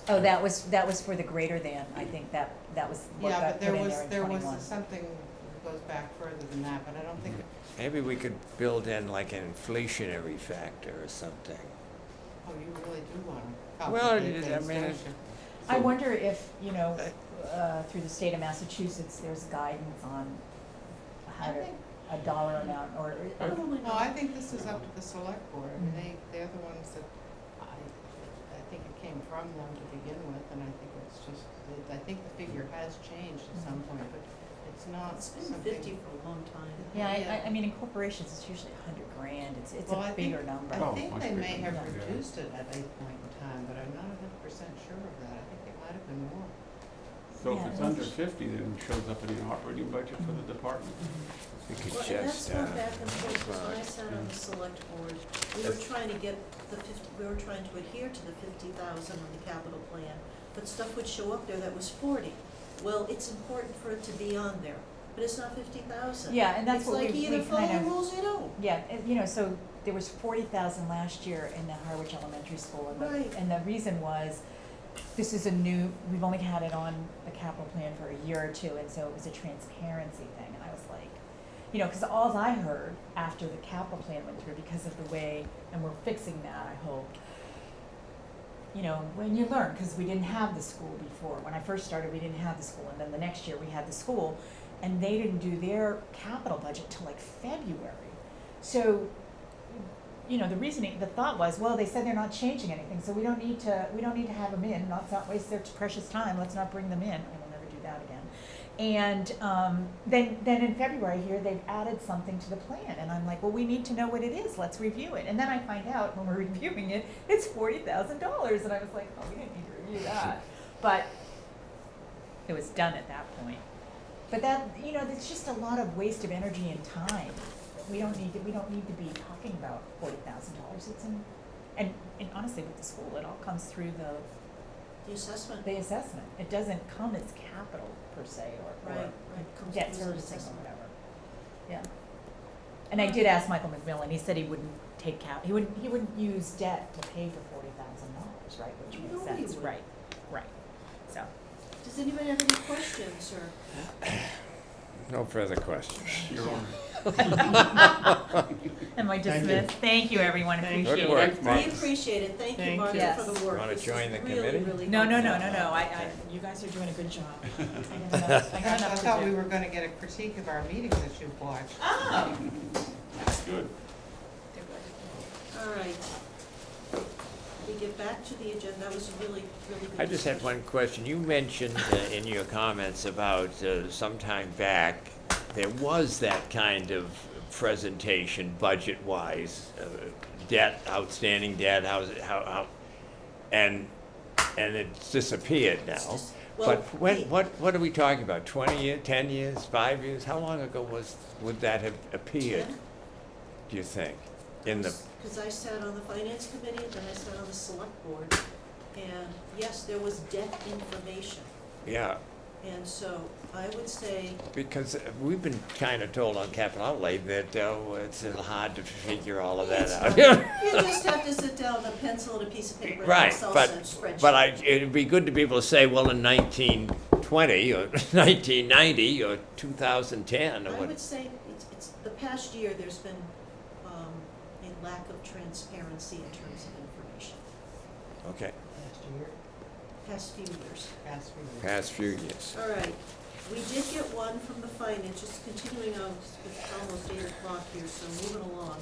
Oh, that was for the greater than, I think that was what Yeah, got but put there in was, there in there 21. was something that goes back further than that, but I don't think, Maybe we could build in like an inflationary factor or something. oh, you really do want to Well, complicate I things, mean, don't it- you? I wonder if, you know, through the state of Massachusetts, there's guidance on how I to, think- a dollar amount, or, Probably No, not. I think this is up to the select board. I mean, Mhm. they're the ones that, I think it came from them to begin with, and I think it's just, I think the figure has changed at some point, but it's not It's been something. 50 for a long time. yeah, I mean, in corporations, it's usually $100,000, it's Well, a I think- bigger number. Oh, I think much they may bigger, have yeah. reduced it at a point in time, but I'm not 100% sure of that. I think it might have been more. So if Yeah, it's it's- under 50, then it shows up in the operating budget for the department. We could Well, and that's just, gone back and forth, because when I sat on mm. the select board, we were trying to get we were trying to adhere to the 50,000 on the capital plan, but stuff would show up there that was 40. Well, it's important for it to be on there, but it's not 50,000. Yeah, and that's what It's like we either follow kind the of, rules or you don't. yeah, and, you know, so there was 40,000 last year in the Harwich Elementary School, and Right. and the reason was, this is we've only had it on the capital plan for a year or two, and so it was a transparency thing, and I was like, you know, because all I heard after the capital plan went through, because of the way, and we're fixing that, I hope, you know, when you learn, because we didn't have the school before. When I first started, we didn't have the school, and then the next year we had the school, and they didn't do their capital budget till like February. So, you know, the thought was, well, they said they're not changing anything, so we don't need to have them in, let's not waste their precious time, let's not bring them in. I will never do that again. And then in February here, they've added something to the plan, and I'm like, well, we need to know what it is, let's review it. And then I find out when we're reviewing it, it's $40,000, and I was like, oh, we didn't need to review that. But it was done at that point. But that, you know, it's just a lot of waste of energy and time. We don't need to be talking about $40,000. It's and honestly, with the school, it all comes through The assessment. the assessment. It doesn't come as capital per se, or Right. Comes debt through as an servicing or assessment. whatever. Yeah. And I did ask Michael McMillan. He said he wouldn't take he wouldn't use debt to pay for $40,000, right? Which No, makes he sense, wouldn't. right? So. Does anybody have any questions, or? No further questions. Your Honor. Am I Thank you. dismissed? Thank you, everyone. Thank Appreciate you. it. Good We work. appreciate it. Thank you, Thank Martha, you. for the work. Wanna This join was the really, committee? really No. helpful. You guys are doing a good job. I got I enough to thought we do. were gonna get a critique of our meetings that you've watched. Oh, That's good. all right. we get back to the agenda, that was a really, really good I just had discussion. one question. You mentioned in your comments about some time back, there was that kind of presentation budget-wise, debt, outstanding debt, and it's disappeared It's now. just- well, But when, the- what are we talking about? 20 years, 10 years, 5 years? How long ago would that have appeared, 10? do you think? In the, Because I sat on the finance committee, then I sat on the select board, and yes, there was debt information. yeah, And so I would say, because we've been kind of told on capital outlay that it's hard to figure all of that it's out. fine. You just have to sit down with a pencil and a piece of paper and Right, Excel but, spreadsheet. but it'd be good to be able to say, well, in 1920 or 1990 or 2010 or I what. would say it's, the past year, there's been a lack of transparency in terms of information, Okay, Last year, past few years. past few years. past few years. All right, we did get one from the finance, just continuing on, it's almost 8 o'clock here, so moving along.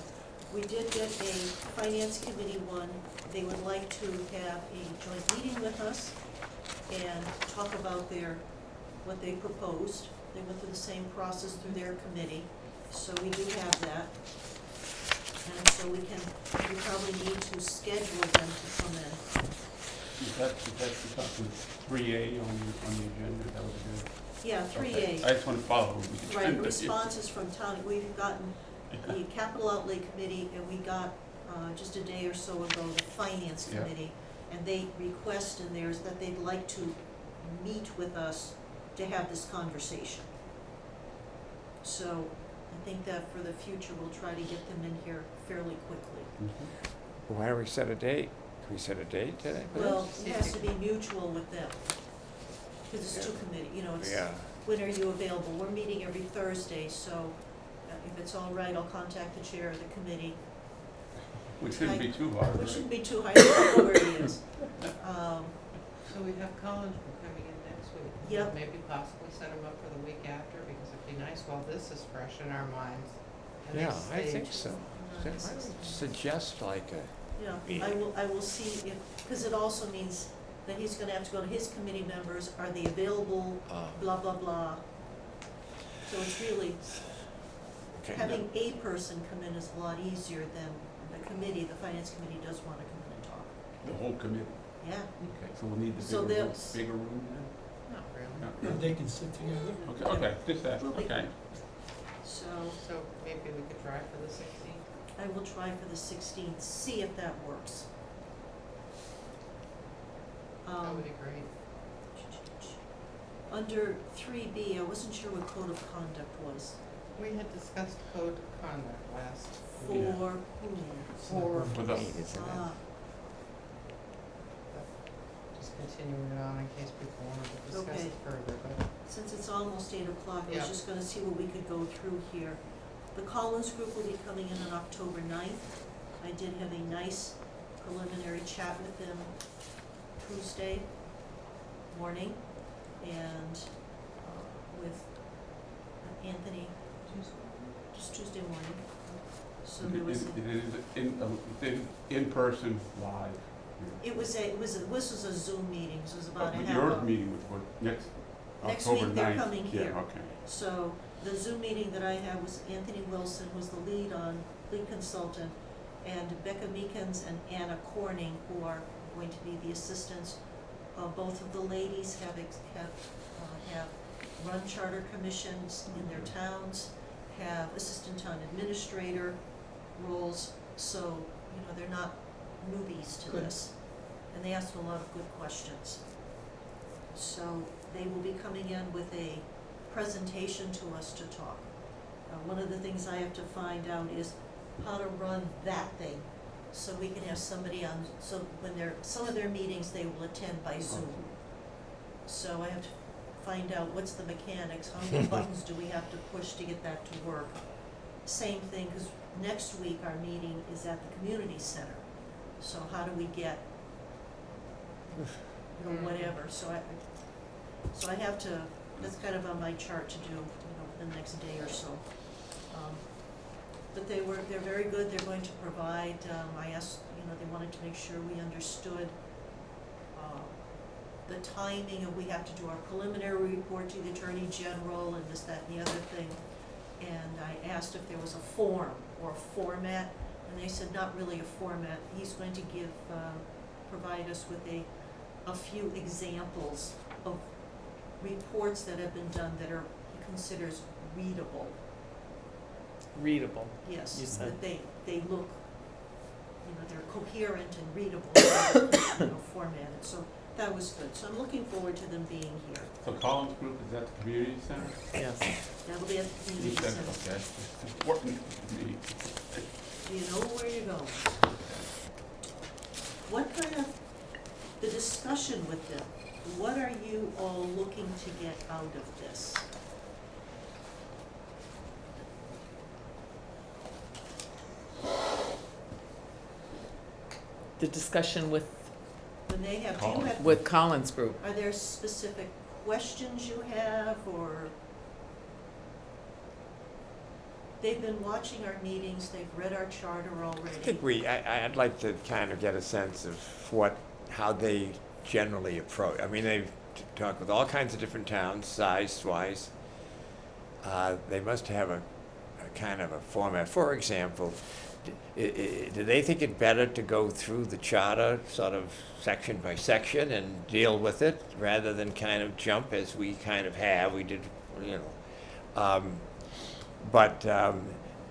We did get a finance committee one, they would like to have a joint meeting with us and talk about what they proposed. They went through the same process through their committee, so we do have that. And so we probably need to schedule them to come in. Is that talking 3A on the agenda? That was good. Yeah, 3A. I just want to follow the Right, agenda. responses from town, we've gotten the capital outlay committee, and we got, just a day or so ago, the finance Yeah. committee. And they request in theirs that they'd like to meet with us to have this conversation. So, I think that for the future, we'll try to get them in here fairly quickly. Mhm. Why don't we set a date? Can we set a date today? Well, it has to be mutual with them, because it's two committee, you know, it's, Yeah, when are you available? We're meeting every Thursday, so if it's all right, I'll contact the chair of the committee. Which shouldn't be too hard, Which right? shouldn't be too high, I know where he is. So we have Collins coming in next week. Yep. Maybe possibly set them up for the week after, because it'd be nice while this is fresh in our minds. and yeah, it's I think staged. so. Why don't we suggest like a, Yeah, I will see if, because it also means that he's gonna have to go to his committee members, are they available, blah, blah, blah. So it's really, okay, having a person come in is a lot easier than the committee, the finance committee does wanna come in and talk. The whole committee. Yeah, Okay, so we'll need the So bigger room, that's- bigger room Not really. then? And No, they can sit together. okay, just that, We'll be- okay. so So maybe we could try for the 16th. I will try for the 16th, see if that works. That would be great. Under 3B, I wasn't sure what code of conduct was. We had discussed code of conduct last. For Yeah. whom? For, For the- Hey, isn't it? just continuing it on in case people wanted to discuss Okay. it further, but Since it's almost 8 o'clock, I was Yeah. just gonna see what we could go through here. The Collins Group will be coming in on October 9th. I did have a nice preliminary chat with them Tuesday morning, and with Anthony, just Tuesday morning. So there was, It is in person, live. this was a Zoom meeting, so it was about a But half your hour. meeting was what, next Next October 9th? week they're coming here. Yeah, okay. So the Zoom meeting that I had was Anthony Wilson, who's the lead consultant, and Becca Meekins and Anna Corning, who are going to be the assistants. Both of the ladies have run charter commissions in their towns, have assistant town administrator roles, so, you know, they're not newbies to Good. this. And they asked a lot of good questions. So they will be coming in with a presentation to us to talk. One of the things I have to find out is how to run that thing, so we can have somebody on, so when some of their meetings, they will attend by Zoom. So I have to find out what's the mechanics, how many buttons do we have to push to get that to work. Same thing, because next week our meeting is at the community center, so how do we get, you know, whatever, so I have to, that's kind of on my chart to do, you know, the next day or so. But they're very good, they're going to provide, I asked, you they wanted to make sure we understood the timing of, we have to do our preliminary report to the Attorney General and this, that, and the other thing. And I asked if there was a form or a format, and they said not really a format. He's going to provide us with a few examples of reports that have been done that are, he considers readable. Readable. Yes, You said. that they look, they're coherent and readable, rather than, formatted. So that was good. So I'm looking forward to them being here. So Collins Group is at the community center? Yes. That'll be at the You community said, center. okay, it's important to me. You know where you're going. What kind of, the discussion with them, what are you all looking to get out of this? The discussion with When they have, do you have, Collins Group. are there specific questions you have, or? They've been watching our meetings, they've read our charter already. I think I'd like to kind of get a sense of how they generally approach. I mean, they've talked with all kinds of different towns, size-wise. They must have a kind of a format. For example, do they think it better to go through the charter sort of section by section and deal with it rather than kind of jump as we kind of have? We did,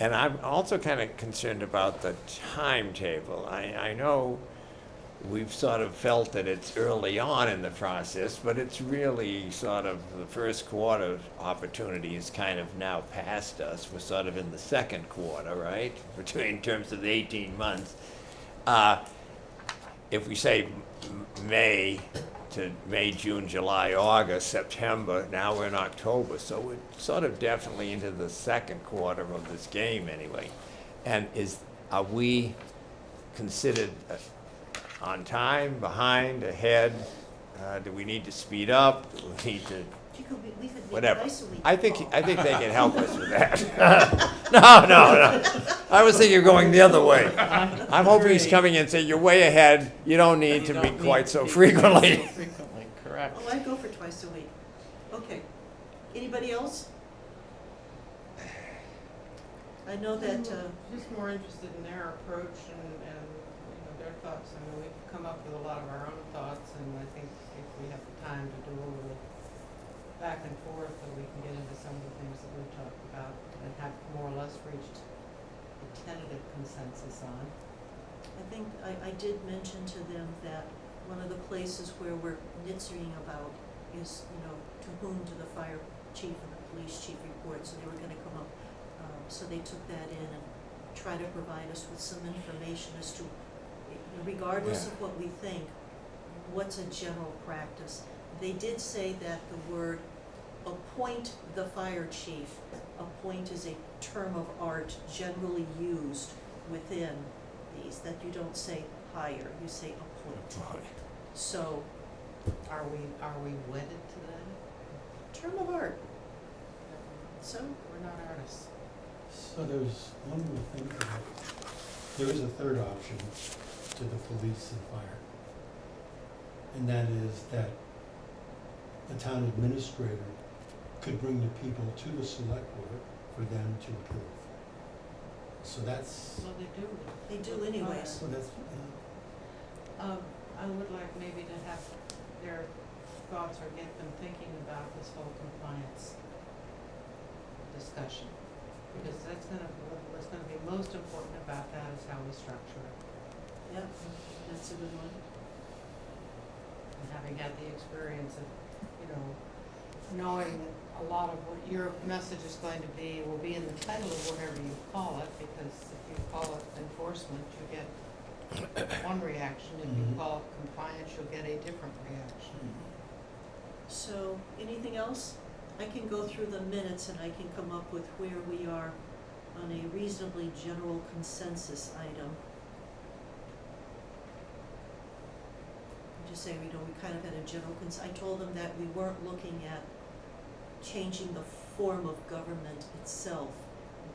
and I'm also kind of concerned about the timetable. I know we've sort of felt that it's early on in the process, but it's really sort of the first quarter opportunity is kind of now past us. We're sort of in the second quarter, right? In terms of the 18 months. If we say May, June, July, August, September, now we're in October, so we're sort of definitely into the second quarter of this game anyway. And are we considered on time, behind, ahead? Do we need to speed up? Do we need to, We could meet whatever? twice a week. I think Paul. they can help us with that. No. I was thinking of going the other way. I'm hoping he's coming in and saying, you're way ahead, you don't need to meet quite so frequently. Frequently, correct. Oh, I'd go for twice a week. Okay. Anybody else? I know that, Just more interested in their approach and their thoughts. I mean, we've come up with a lot of our own thoughts, and I think if we have the time to do a little back and forth, that we can get into some of the things that we've talked about and have more or less reached a tentative consensus on. I think I did mention to them that one of the places where we're nitsying about is, to whom do the fire chief and the police chief report, so they were gonna come up. So they took that in and try to provide us with some information as to, regardless of what we think, what's a general practice. They did say that the word appoint the fire chief, appoint is a term of art generally used within these, that you don't say hire, you say appoint. So, Are we wedded to that? term of art. So, We're not artists. So there's one more thing to that. There is a third option to the police and fire. And that is that the town administrator could bring the people to the select board for them to approve. So that's, Well, they do. they do anyways. so that's, I would like maybe to have their thoughts or get them thinking about this whole compliance discussion. Because what's gonna be most important about that is how we structure it. Yep, that's a good one. And having had the experience of, knowing that a lot of what your message is going to be will be in the title of whatever you call it, because if you call it enforcement, you get one reaction. If you Mhm. call it compliance, you'll get a different reaction. So, anything else? I can go through the minutes and I can come up with where we are on a reasonably general consensus item. Just say, we kind of had a general I told them that we weren't looking at changing the form of government itself,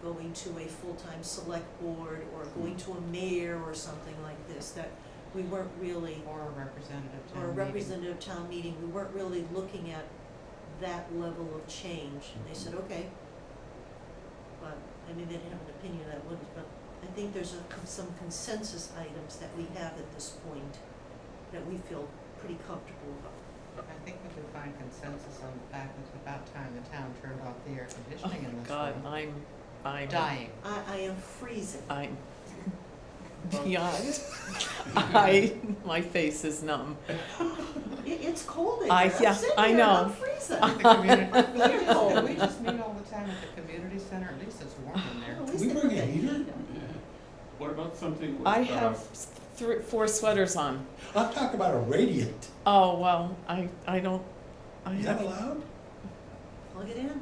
going to a full-time select board or going to a mayor or something like this, that we weren't really, Or a representative town or a meeting. representative town meeting, we weren't really looking at that level of change. And they said, okay. But, I mean, they didn't have an opinion that wouldn't, but I think there's some consensus items that we have at this point that we feel pretty comfortable about. I think we could find consensus on the fact that it's about time the town turned off the air Oh conditioning in my this God, room. I'm Dying. I am freezing. I'm beyond. My face is numb. It's cold in I- here. yeah, I'm sitting I here, know. I'm freezing. The community, Very cold. can we just meet all the time at the community center? At least it's warm in there. At We least they bring put a that heater? heat on. Yeah. What about something with, I have 4 sweaters on. I'm talking about a radiant. Oh, well, I don't, I Is that have, allowed? Plug it in.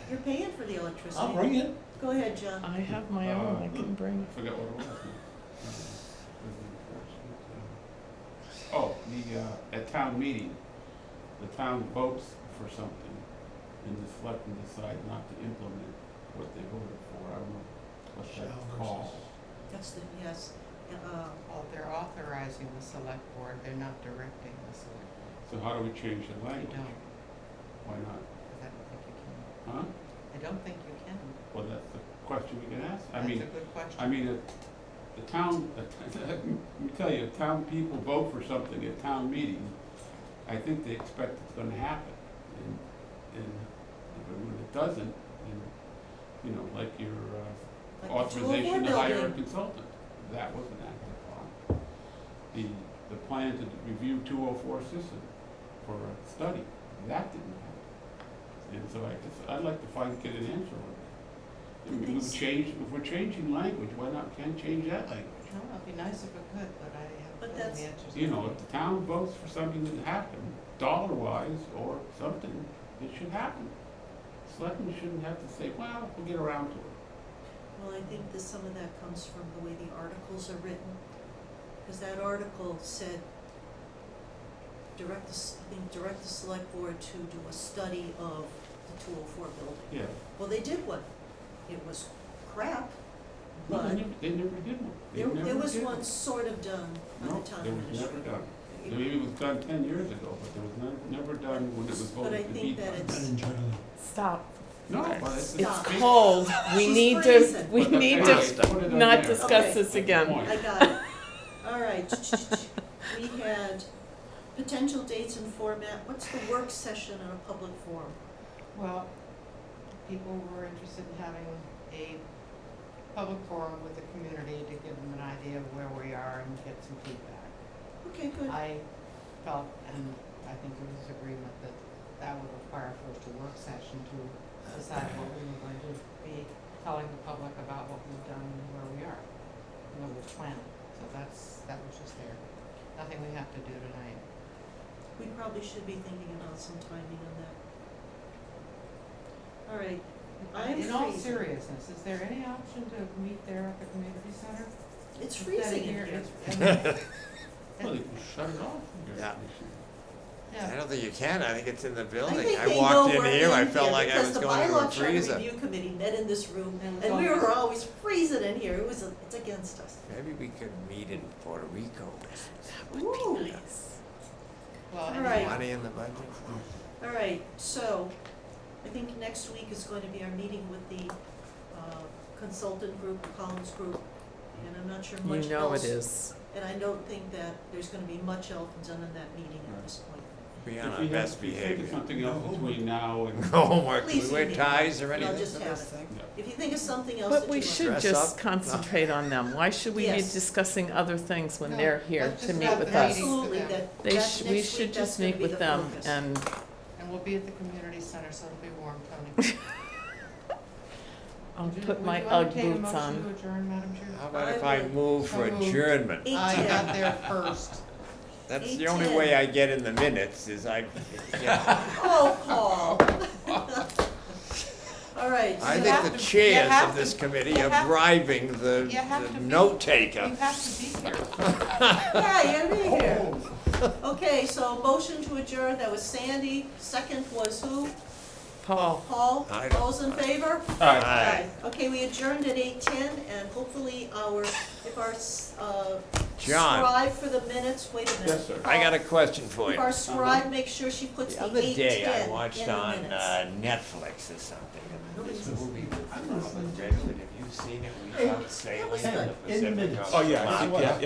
You're paying for the electricity. I'll bring it. Go ahead, John. I have my own, I can bring. I forgot what it was. Oh, at town meeting, the town votes for something, and the selectmen decide not to implement what they voted for. I don't know what Shall that's versus- called. That's the, yes. Well, they're authorizing the select board, they're not directing the select board. So how do we change the You language? don't, Why not? because I don't think you can. Huh? I don't think you can. Well, that's the question we can ask. I That's mean, a good question. I mean, the town, let me tell you, if town people vote for something at town meeting, I think they expect it's gonna happen. And when it doesn't, and, you know, like your Like the 204 authorization to hire a building. consultant, that wasn't acted upon. The plan to review 204 system for a study, that didn't happen. And so I'd like to get an answer on that. If we're changing language, why not, can't change that language? No, it'd be nice if it could, but I But haven't that's- the answers. You know, if the town votes for something to happen, dollar-wise or something, it should happen. Selectmen shouldn't have to say, well, we'll get around to it. Well, I think that some of that comes from the way the articles are written. Because that article said, direct the select board to do a study of the 204 building. Yeah. Well, they did one. It was crap, No, but they never did one. They there never was did one sort of done by No, the town there was never administrator. done. Maybe it was done 10 years ago, but there was never done when it was But I voted to be think that done. it's- Done internally. Stop. No, but it's. Stop. It's cold. We She's need freezing. to, we But need anyway, to put it on not there. discuss Okay. this again. Point. I got it. All right. We had potential dates and format. What's the work session in a public forum? Well, people were interested in having a public forum with the community to give them an idea of where we are and get some feedback. Okay, good. I felt, and I think there was agreement, that that would require first a work session to decide what we were going to be telling the public about what we've done and where we are, and what we're planning. So that was just there. Nothing we have to do tonight. We probably should be thinking about some timing on that. All right. I'm In all freezing. seriousness, is there any option to meet there at the community center? It's Instead of freezing in here. Well, they can shut it off. Yeah. Yeah. I don't think you can, I think it's in the I building. think I they know walked in we're here, I in felt here like I was going to a Because the bylaw freezer. charter review committee met in this room, And it was and we always- were always freezing in here. It's against us. Maybe we could meet in Puerto Rico. That Ooh. would be nice. Well, All and right. yeah, Money in the budget? All right, so I think next week is going to be our meeting with the consultant group, the Collins group, and I'm not sure much else. You know it is. And I don't think that there's gonna be much else done in that meeting at this point. Be on If our we have best to think of behavior. something else between now and. No homework, do Please we wear leave me ties or alone. anything? I'll just have it. Yeah. If you think of something else that But you we want. should Dress just up? concentrate on them. Why should we be Yes. discussing other things when No, they're here let's to just meet have with the us? meeting. Absolutely, for them. that, We next should week, just that's gonna meet be with the them focus. and, and we'll be at the community center, so it'll be warm, Tony. I'll Would you- put my would you Ugg entertain a boots motion on. to adjourn, Madam Chair? How about I if I would- move for So moved. adjournment? 8:10. I got there first. That's the only 8:10. way I get in the minutes is I, yeah. Oh, Paul. All right. I You think have the to- you chairs have of this to- committee you are have- bribing the you have to be- note taker. You have to be here. Yeah, you gotta be here. Okay, so motion to adjourn, that was Sandy, second was who? Paul. Paul, I don't- all's in favor? Aye. Okay, we adjourned at 8:10, and hopefully if our, John. scribe for the minutes, wait a minute. Yes, sir. I got a question for If you. our scribe makes sure she puts The the other 8:10 day I in watched the on minutes. Netflix or something, and this Nobody's movie was I'm not called listening to Redwood. Have you seen it? We Hey, shot sailing in the hey, in Pacific. minutes. off Oh, yeah, Vermont. yeah.